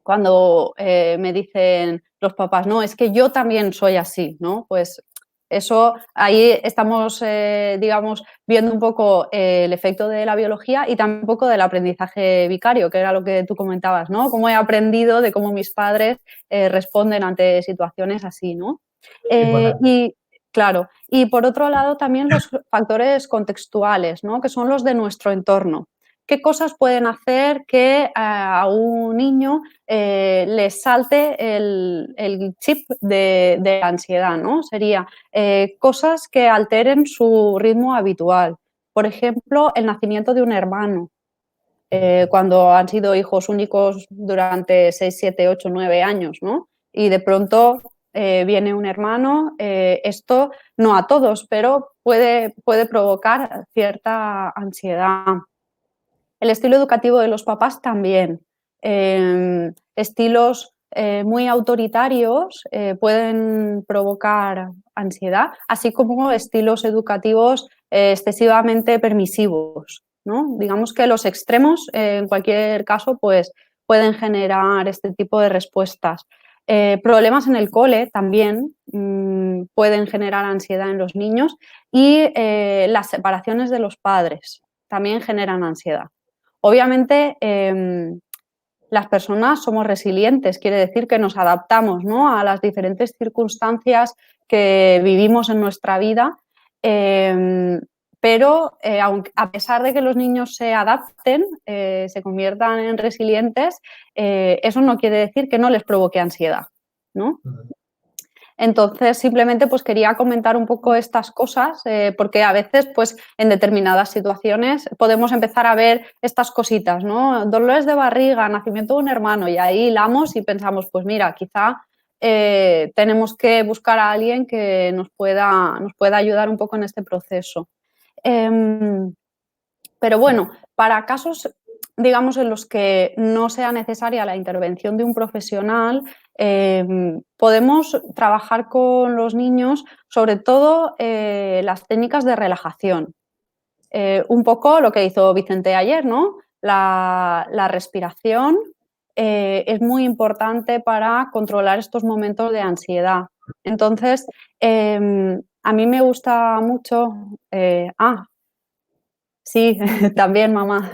cuando me dicen los papás, no, es que yo también soy así, ¿no? Pues eso, ahí estamos, digamos, viendo un poco el efecto de la biología y también un poco del aprendizaje vicario, que era lo que tú comentabas, ¿no? Cómo he aprendido de cómo mis padres responden ante situaciones así, ¿no? Importante. Y claro, y por otro lado también los factores contextuales, ¿no? Que son los de nuestro entorno. ¿Qué cosas pueden hacer que a un niño le salte el chip de ansiedad, ¿no? Sería cosas que alteren su ritmo habitual. Por ejemplo, el nacimiento de un hermano. Cuando han sido hijos únicos durante 6, 7, 8, 9 años, ¿no? Y de pronto viene un hermano, esto no a todos, pero puede provocar cierta ansiedad. El estilo educativo de los papás también. Estilos muy autoritarios pueden provocar ansiedad, así como estilos educativos excesivamente permisivos, ¿no? Digamos que los extremos, en cualquier caso, pues pueden generar este tipo de respuestas. Problemas en el cole también pueden generar ansiedad en los niños y las separaciones de los padres también generan ansiedad. Obviamente, las personas somos resilientes, quiere decir que nos adaptamos, ¿no?, a las diferentes circunstancias que vivimos en nuestra vida, pero aunque, a pesar de que los niños se adapten, se conviertan en resilientes, eso no quiere decir que no les provoque ansiedad, ¿no? Entonces, simplemente pues quería comentar un poco estas cosas, porque a veces pues en determinadas situaciones podemos empezar a ver estas cositas, ¿no? Dolores de barriga, nacimiento de un hermano, y ahí hilamos y pensamos, pues mira, quizá tenemos que buscar a alguien que nos pueda ayudar un poco en este proceso. Pero bueno, para casos, digamos, en los que no sea necesaria la intervención de un profesional, podemos trabajar con los niños, sobre todo las técnicas de relajación. Un poco lo que hizo Vicente ayer, ¿no? La respiración es muy importante para controlar estos momentos de ansiedad. Entonces, a mí me gusta mucho. Sí, también, mamá.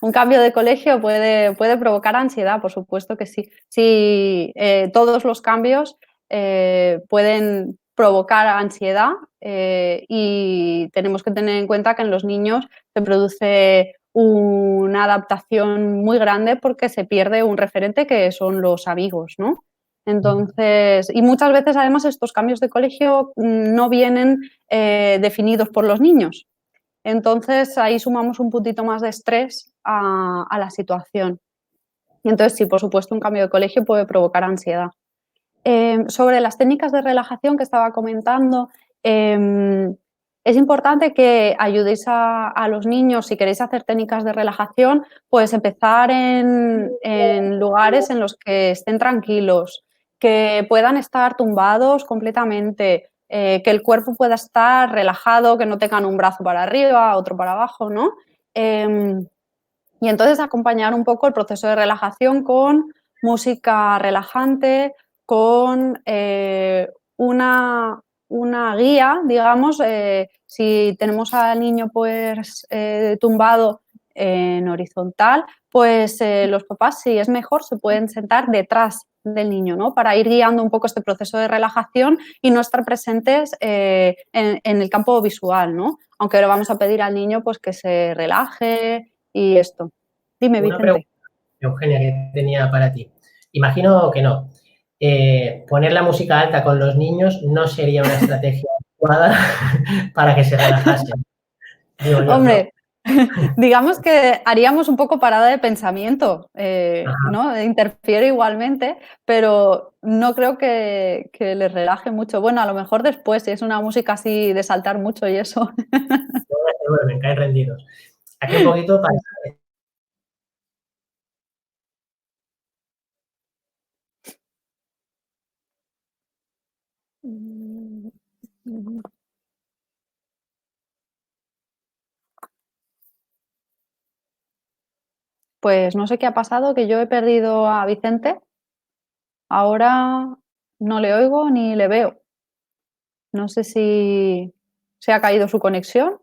Un cambio de colegio puede provocar ansiedad, por supuesto que sí. Sí, todos los cambios pueden provocar ansiedad y tenemos que tener en cuenta que en los niños se produce una adaptación muy grande porque se pierde un referente que son los amigos, ¿no? Entonces, y muchas veces además estos cambios de colegio no vienen definidos por los niños. Entonces, ahí sumamos un puntito más de estrés a la situación. Y entonces, sí, por supuesto, un cambio de colegio puede provocar ansiedad. Sobre las técnicas de relajación que estaba comentando, es importante que ayudéis a los niños, si queréis hacer técnicas de relajación, pues empezar en lugares en los que estén tranquilos, que puedan estar tumbados completamente, que el cuerpo pueda estar relajado, que no tengan un brazo para arriba, otro para abajo, ¿no? Y entonces acompañar un poco el proceso de relajación con música relajante, con una guía, digamos, si tenemos al niño pues tumbado en horizontal, pues los papás, si es mejor, se pueden sentar detrás del niño, ¿no? Para ir guiando un poco este proceso de relajación y no estar presentes en el campo visual, ¿no? Aunque le vamos a pedir al niño pues que se relaje y esto. Dime, Una pregunta, Vicente. Eugenia, que tenía para ti. Imagino que no. Poner la música alta con los niños no sería una estrategia adecuada para que se relajasen. Digo yo, ¿no? Hombre, Digamos que haríamos un poco parada de pensamiento, ¿no? Interfiere igualmente, pero no creo que les relaje mucho. Bueno, a lo mejor después, si es una música así de saltar mucho y eso. Bueno, me caen rendidos. Aquí un poquito para... Pues no sé qué ha pasado, que yo he perdido a Vicente. Ahora no le oigo ni le veo. No sé si se ha caído su conexión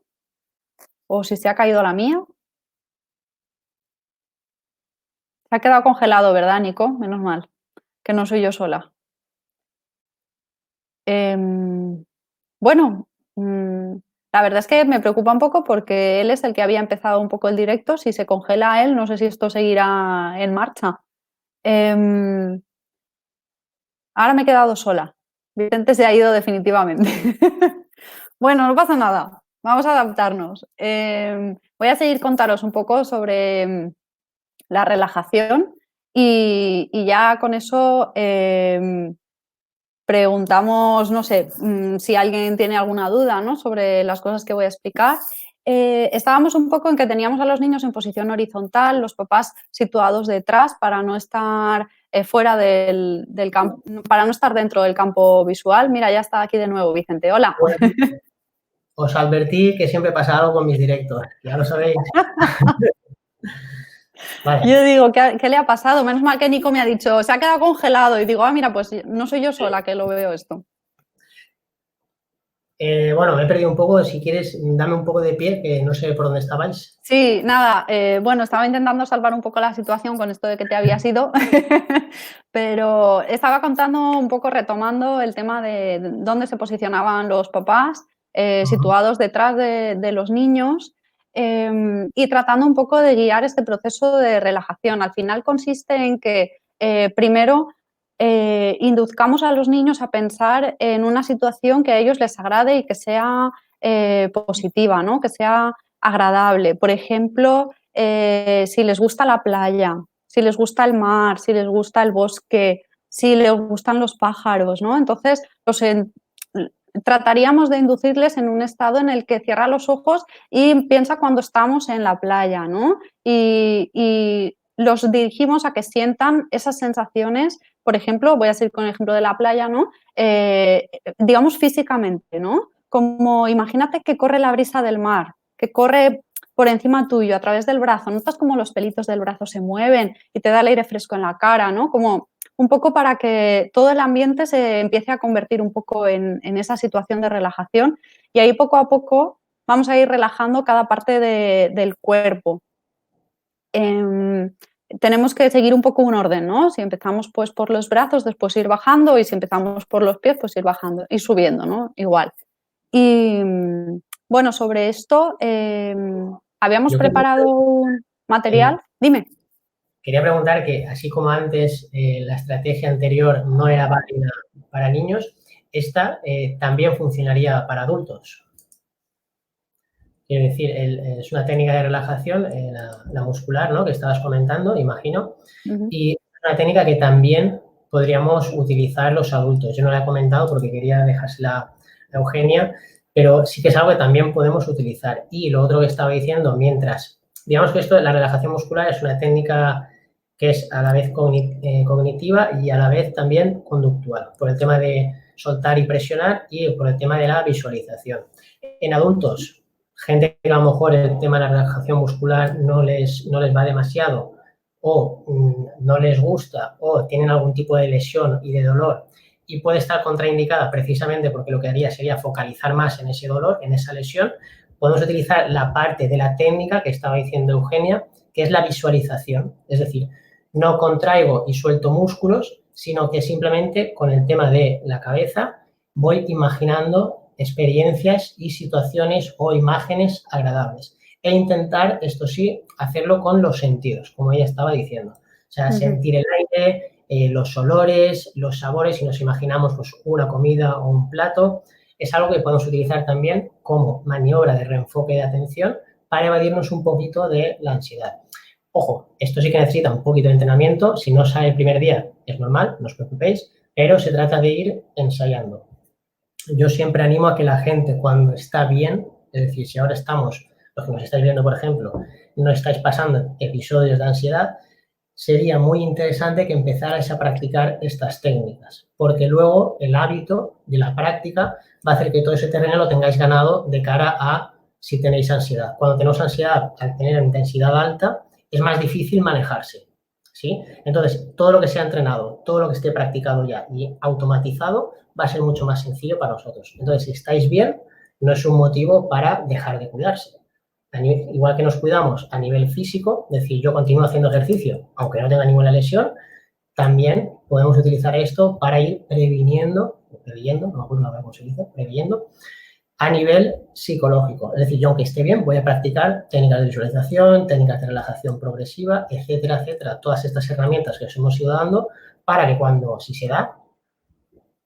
o si se ha caído la mía. Se ha quedado congelado, ¿verdad, Nico? Menos mal, que no soy yo sola. Bueno, la verdad es que me preocupa un poco porque él es el que había empezado un poco el directo. Si se congela él, no sé si esto seguirá en marcha. Ahora me he quedado sola. Vicente se ha ido definitivamente. Bueno, no pasa nada. Vamos a adaptarnos. Voy a seguir contaros un poco sobre la relajación y ya con eso preguntamos, no sé, si alguien tiene alguna duda, ¿no?, sobre las cosas que voy a explicar. Estábamos un poco en que teníamos a los niños en posición horizontal, los papás situados detrás para no estar fuera del campo, para no estar dentro del campo visual. Mira, ya está aquí de nuevo Vicente. Hola. Bueno, os advertí que siempre pasa algo con mis directos, ya lo sabéis. Vale. Yo digo, ¿qué le ha pasado? Menos mal que Nico me ha dicho, se ha quedado congelado. Y digo, mira, pues no soy yo sola que lo veo esto. Bueno, me he perdido un poco. Si quieres, dame un poco de pie, que no sé por dónde estabais. Sí, nada, bueno, estaba intentando salvar un poco la situación con esto de que te habías ido, pero estaba contando un poco, retomando el tema de dónde se posicionaban los papás, situados detrás de los niños, y tratando un poco de guiar este proceso de relajación. Al final consiste en que primero induzcamos a los niños a pensar en una situación que a ellos les agrade y que sea positiva, ¿no?, que sea agradable. Por ejemplo, si les gusta la playa, si les gusta el mar, si les gusta el bosque, si les gustan los pájaros, ¿no? Entonces, trataríamos de inducirles en un estado en el que cierra los ojos y piensa cuando estamos en la playa, ¿no? Y los dirigimos a que sientan esas sensaciones. Por ejemplo, voy a seguir con el ejemplo de la playa, ¿no? Digamos físicamente, ¿no? Como imagínate que corre la brisa del mar, que corre por encima tuyo, a través del brazo. Notas como los pelitos del brazo se mueven y te da el aire fresco en la cara, ¿no? Como un poco para que todo el ambiente se empiece a convertir un poco en esa situación de relajación, y ahí poco a poco vamos a ir relajando cada parte del cuerpo. Tenemos que seguir un poco un orden, ¿no? Si empezamos pues por los brazos, después ir bajando, y si empezamos por los pies, pues ir bajando y subiendo, ¿no? Igual. Y bueno, sobre esto habíamos preparado un material. Dime. Quería preguntar que, así como antes la estrategia anterior no era válida para niños, esta también funcionaría para adultos. Quiero decir, es una técnica de relajación, la muscular, ¿no?, que estabas comentando, imagino, y una técnica que también podríamos utilizar los adultos. Yo no la he comentado porque quería dejársela a Eugenia, pero sí que es algo que también podemos utilizar. Y lo otro que estaba diciendo, digamos que esto de la relajación muscular es una técnica que es a la vez cognitiva y a la vez también conductual, por el tema de soltar y presionar y por el tema de la visualización. En adultos, gente que a lo mejor el tema de la relajación muscular no les va demasiado, o no les gusta, o tienen algún tipo de lesión y de dolor, y puede estar contraindicada precisamente porque lo que haría sería focalizar más en ese dolor, en esa lesión, podemos utilizar la parte de la técnica que estaba diciendo Eugenia, que es la visualización. Es decir, no contraigo y suelto músculos, sino que simplemente con el tema de la cabeza voy imaginando experiencias y situaciones o imágenes agradables. E intentar, esto sí, hacerlo con los sentidos, como ella estaba diciendo. O sea, sentir el aire, los olores, los sabores, si nos imaginamos pues, una comida o un plato, es algo que podemos utilizar también como maniobra de reenfoque de atención para evadirnos un poquito de la ansiedad. Ojo, esto sí que necesita un poquito de entrenamiento. Si no sale el primer día, es normal, no os preocupéis, pero se trata de ir ensayando. Yo siempre animo a que la gente, cuando está bien, es decir, si ahora estamos, los que nos estáis viendo, por ejemplo, no estáis pasando episodios de ansiedad, sería muy interesante que empezarais a practicar estas técnicas, porque luego el hábito de la práctica va a hacer que todo ese terreno lo tengáis ganado de cara a si tenéis ansiedad. Cuando tenemos ansiedad, al tener intensidad alta, es más difícil manejarse, ¿sí? Entonces, todo lo que sea entrenado, todo lo que esté practicado ya y automatizado, va a ser mucho más sencillo para nosotros. Entonces, si estáis bien, no es un motivo para dejar de cuidarse. Igual que nos cuidamos a nivel físico, es decir, yo continúo haciendo ejercicio, aunque no tenga ninguna lesión, también podemos utilizar esto para ir previniendo, no me acuerdo cómo se dice, previniendo, a nivel psicológico. Es decir, yo aunque esté bien, voy a practicar técnicas de visualización, técnicas de relajación progresiva, etcétera, etcétera. Todas estas herramientas que os hemos ido dando para que cuando, si se da,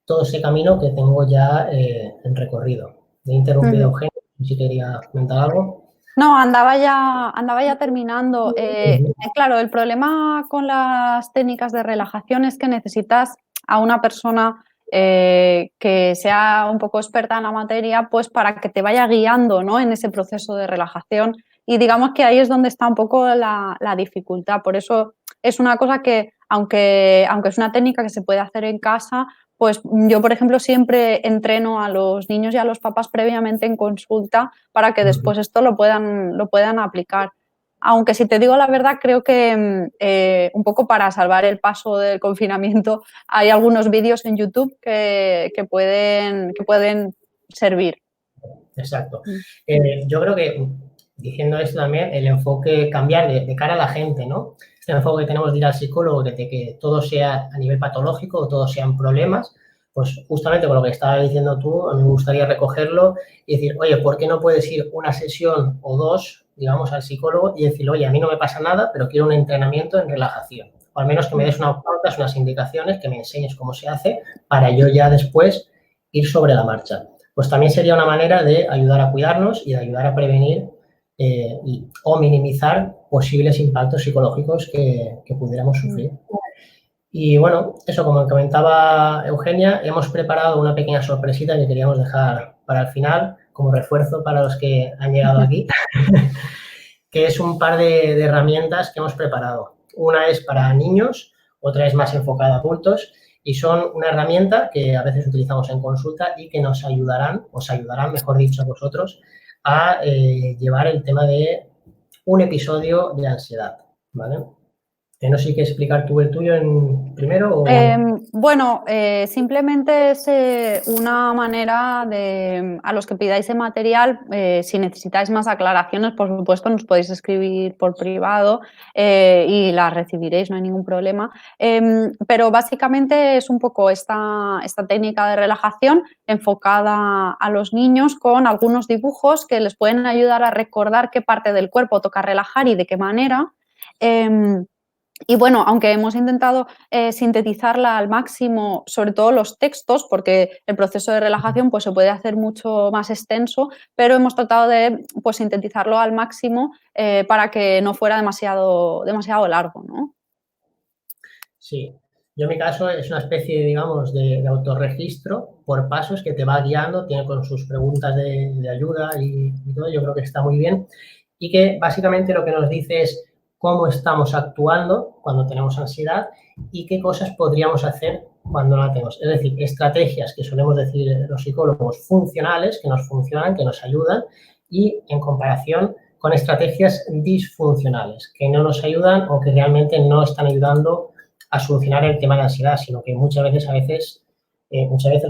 todo ese camino que tengo ya en recorrido. Me he interrumpido, Eugenia, si quería comentar algo. No, andaba ya terminando. Claro, el problema con las técnicas de relajación es que necesitas a una persona que sea un poco experta en la materia, pues para que te vaya guiando, ¿no?, en ese proceso de relajación. Y digamos que ahí es donde está un poco la dificultad. Por eso es una cosa que, aunque es una técnica que se puede hacer en casa, pues yo, por ejemplo, siempre entreno a los niños y a los papás previamente en consulta para que después esto lo puedan aplicar. Aunque, si te digo la verdad, creo que un poco para salvar el paso del confinamiento hay algunos vídeos en YouTube que pueden servir. Exacto. Yo creo que, diciendo esto también, el enfoque cambiar de cara a la gente, ¿no? Este enfoque que tenemos de ir al psicólogo, de que todo sea a nivel patológico, o todos sean problemas, pues justamente con lo que estabas diciendo tú, a mí me gustaría recogerlo y decir, oye, ¿por qué no puedes ir una sesión o dos, digamos, al psicólogo y decir, oye, a mí no me pasa nada, pero quiero un entrenamiento en relajación? O al menos que me des unas pautas, unas indicaciones, que me enseñes cómo se hace, para yo ya después ir sobre la marcha. Pues también sería una manera de ayudar a cuidarnos y de ayudar a prevenir o minimizar posibles impactos psicológicos que pudiéramos sufrir. Y bueno, eso, como comentaba Eugenia, hemos preparado una pequeña sorpresita que queríamos dejar para el final, como refuerzo para los que han llegado aquí, que es un par de herramientas que hemos preparado. Una es para niños, otra es más enfocada a adultos, y son una herramienta que a veces utilizamos en consulta y que os ayudarán, mejor dicho, a vosotros, a llevar el tema de un episodio de ansiedad, ¿vale? No sé si quieres explicar tú el tuyo primero o... Bueno, simplemente es una manera de, a los que pidáis el material, si necesitáis más aclaraciones, por supuesto, nos podéis escribir por privado y las recibiréis, no hay ningún problema. Pero básicamente es un poco esta técnica de relajación enfocada a los niños, con algunos dibujos que les pueden ayudar a recordar qué parte del cuerpo toca relajar y de qué manera. Y bueno, aunque hemos intentado sintetizarla al máximo, sobre todo los textos, porque el proceso de relajación pues, se puede hacer mucho más extenso, pero hemos tratado de pues, sintetizarlo al máximo para que no fuera demasiado largo, ¿no? Sí, yo en mi caso es una especie, digamos, de autorregistro por pasos que te va guiando, tiene con sus preguntas de ayuda y todo, yo creo que está muy bien, y que básicamente lo que nos dice es cómo estamos actuando cuando tenemos ansiedad y qué cosas podríamos hacer cuando no la tenemos. Es decir, estrategias que solemos decir los psicólogos funcionales, que nos funcionan, que nos ayudan, y en comparación con estrategias disfuncionales, que no nos ayudan o que realmente no están ayudando a solucionar el tema de ansiedad, sino que muchas veces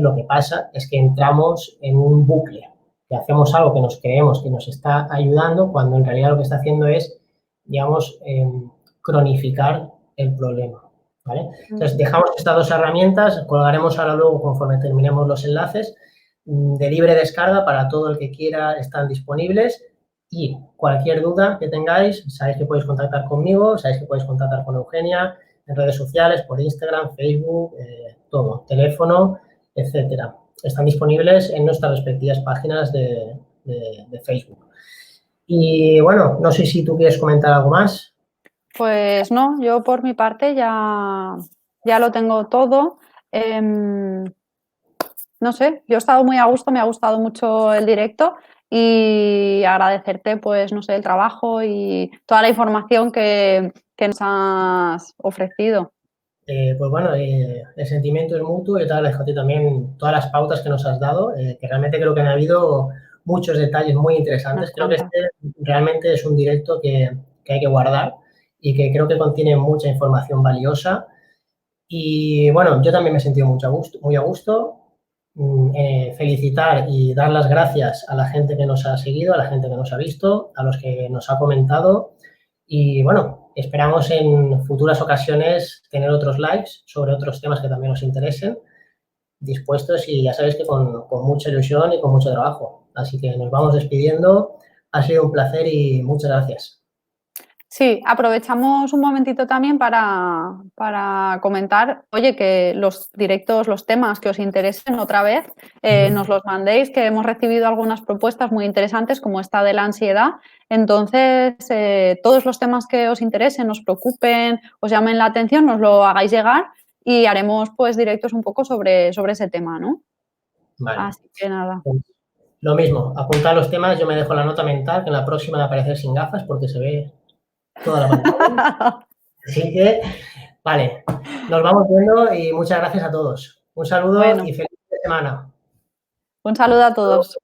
lo que pasa es que entramos en un bucle, que hacemos algo que nos creemos que nos está ayudando, cuando en realidad lo que está haciendo es, digamos, cronificar el problema, ¿vale? Entonces, dejamos estas dos herramientas, colgaremos ahora luego, conforme terminemos los enlaces, de libre descarga para todo el que quiera, están disponibles, y cualquier duda que tengáis, sabéis que podéis contactar conmigo, sabéis que podéis contactar con Eugenia, en redes sociales, por Instagram, Facebook, todo, teléfono, etcétera. Están disponibles en nuestras respectivas páginas de Facebook. Y bueno, no sé si tú quieres comentar algo más. Pues no, yo por mi parte ya lo tengo todo. Em, no sé, yo he estado muy a gusto, me ha gustado mucho el directo y agradecerte, pues, no sé, el trabajo y toda la información que nos has ofrecido. Pues bueno, el sentimiento es mutuo. Yo te agradezco a ti también todas las pautas que nos has dado, que realmente creo que han habido muchos detalles muy Unas interesantes. Creo que cuantas. este realmente es un directo que hay que guardar y que creo que contiene mucha información valiosa. Y bueno, yo también me he sentido mucho a gusto, muy a gusto. Felicitar y dar las gracias a la gente que nos ha seguido, a la gente que nos ha visto, a los que nos ha comentado. Y bueno, esperamos en futuras ocasiones tener otros lives sobre otros temas que también nos interesen, dispuestos y ya sabéis que con mucha ilusión y con mucho trabajo. Así que nos vamos despidiendo. Ha sido un placer y muchas gracias. Sí, aprovechamos un momentito también para comentar, oye, que los directos, los temas que os interesen otra vez, nos los mandéis, que hemos recibido algunas propuestas muy interesantes, como esta de la ansiedad. Entonces, todos los temas que os interesen, os preocupen, os llamen la atención, nos lo hagáis llegar y haremos pues directos un poco sobre ese tema, ¿no? Vale. Así que nada. Pues lo mismo, apuntar los temas, yo me dejo la nota mental, que en la próxima de aparecer sin gafas porque se ve toda la pantalla. Así que, vale, nos vamos viendo y muchas gracias a todos. Un saludo Bueno, y feliz semana. un saludo a todos.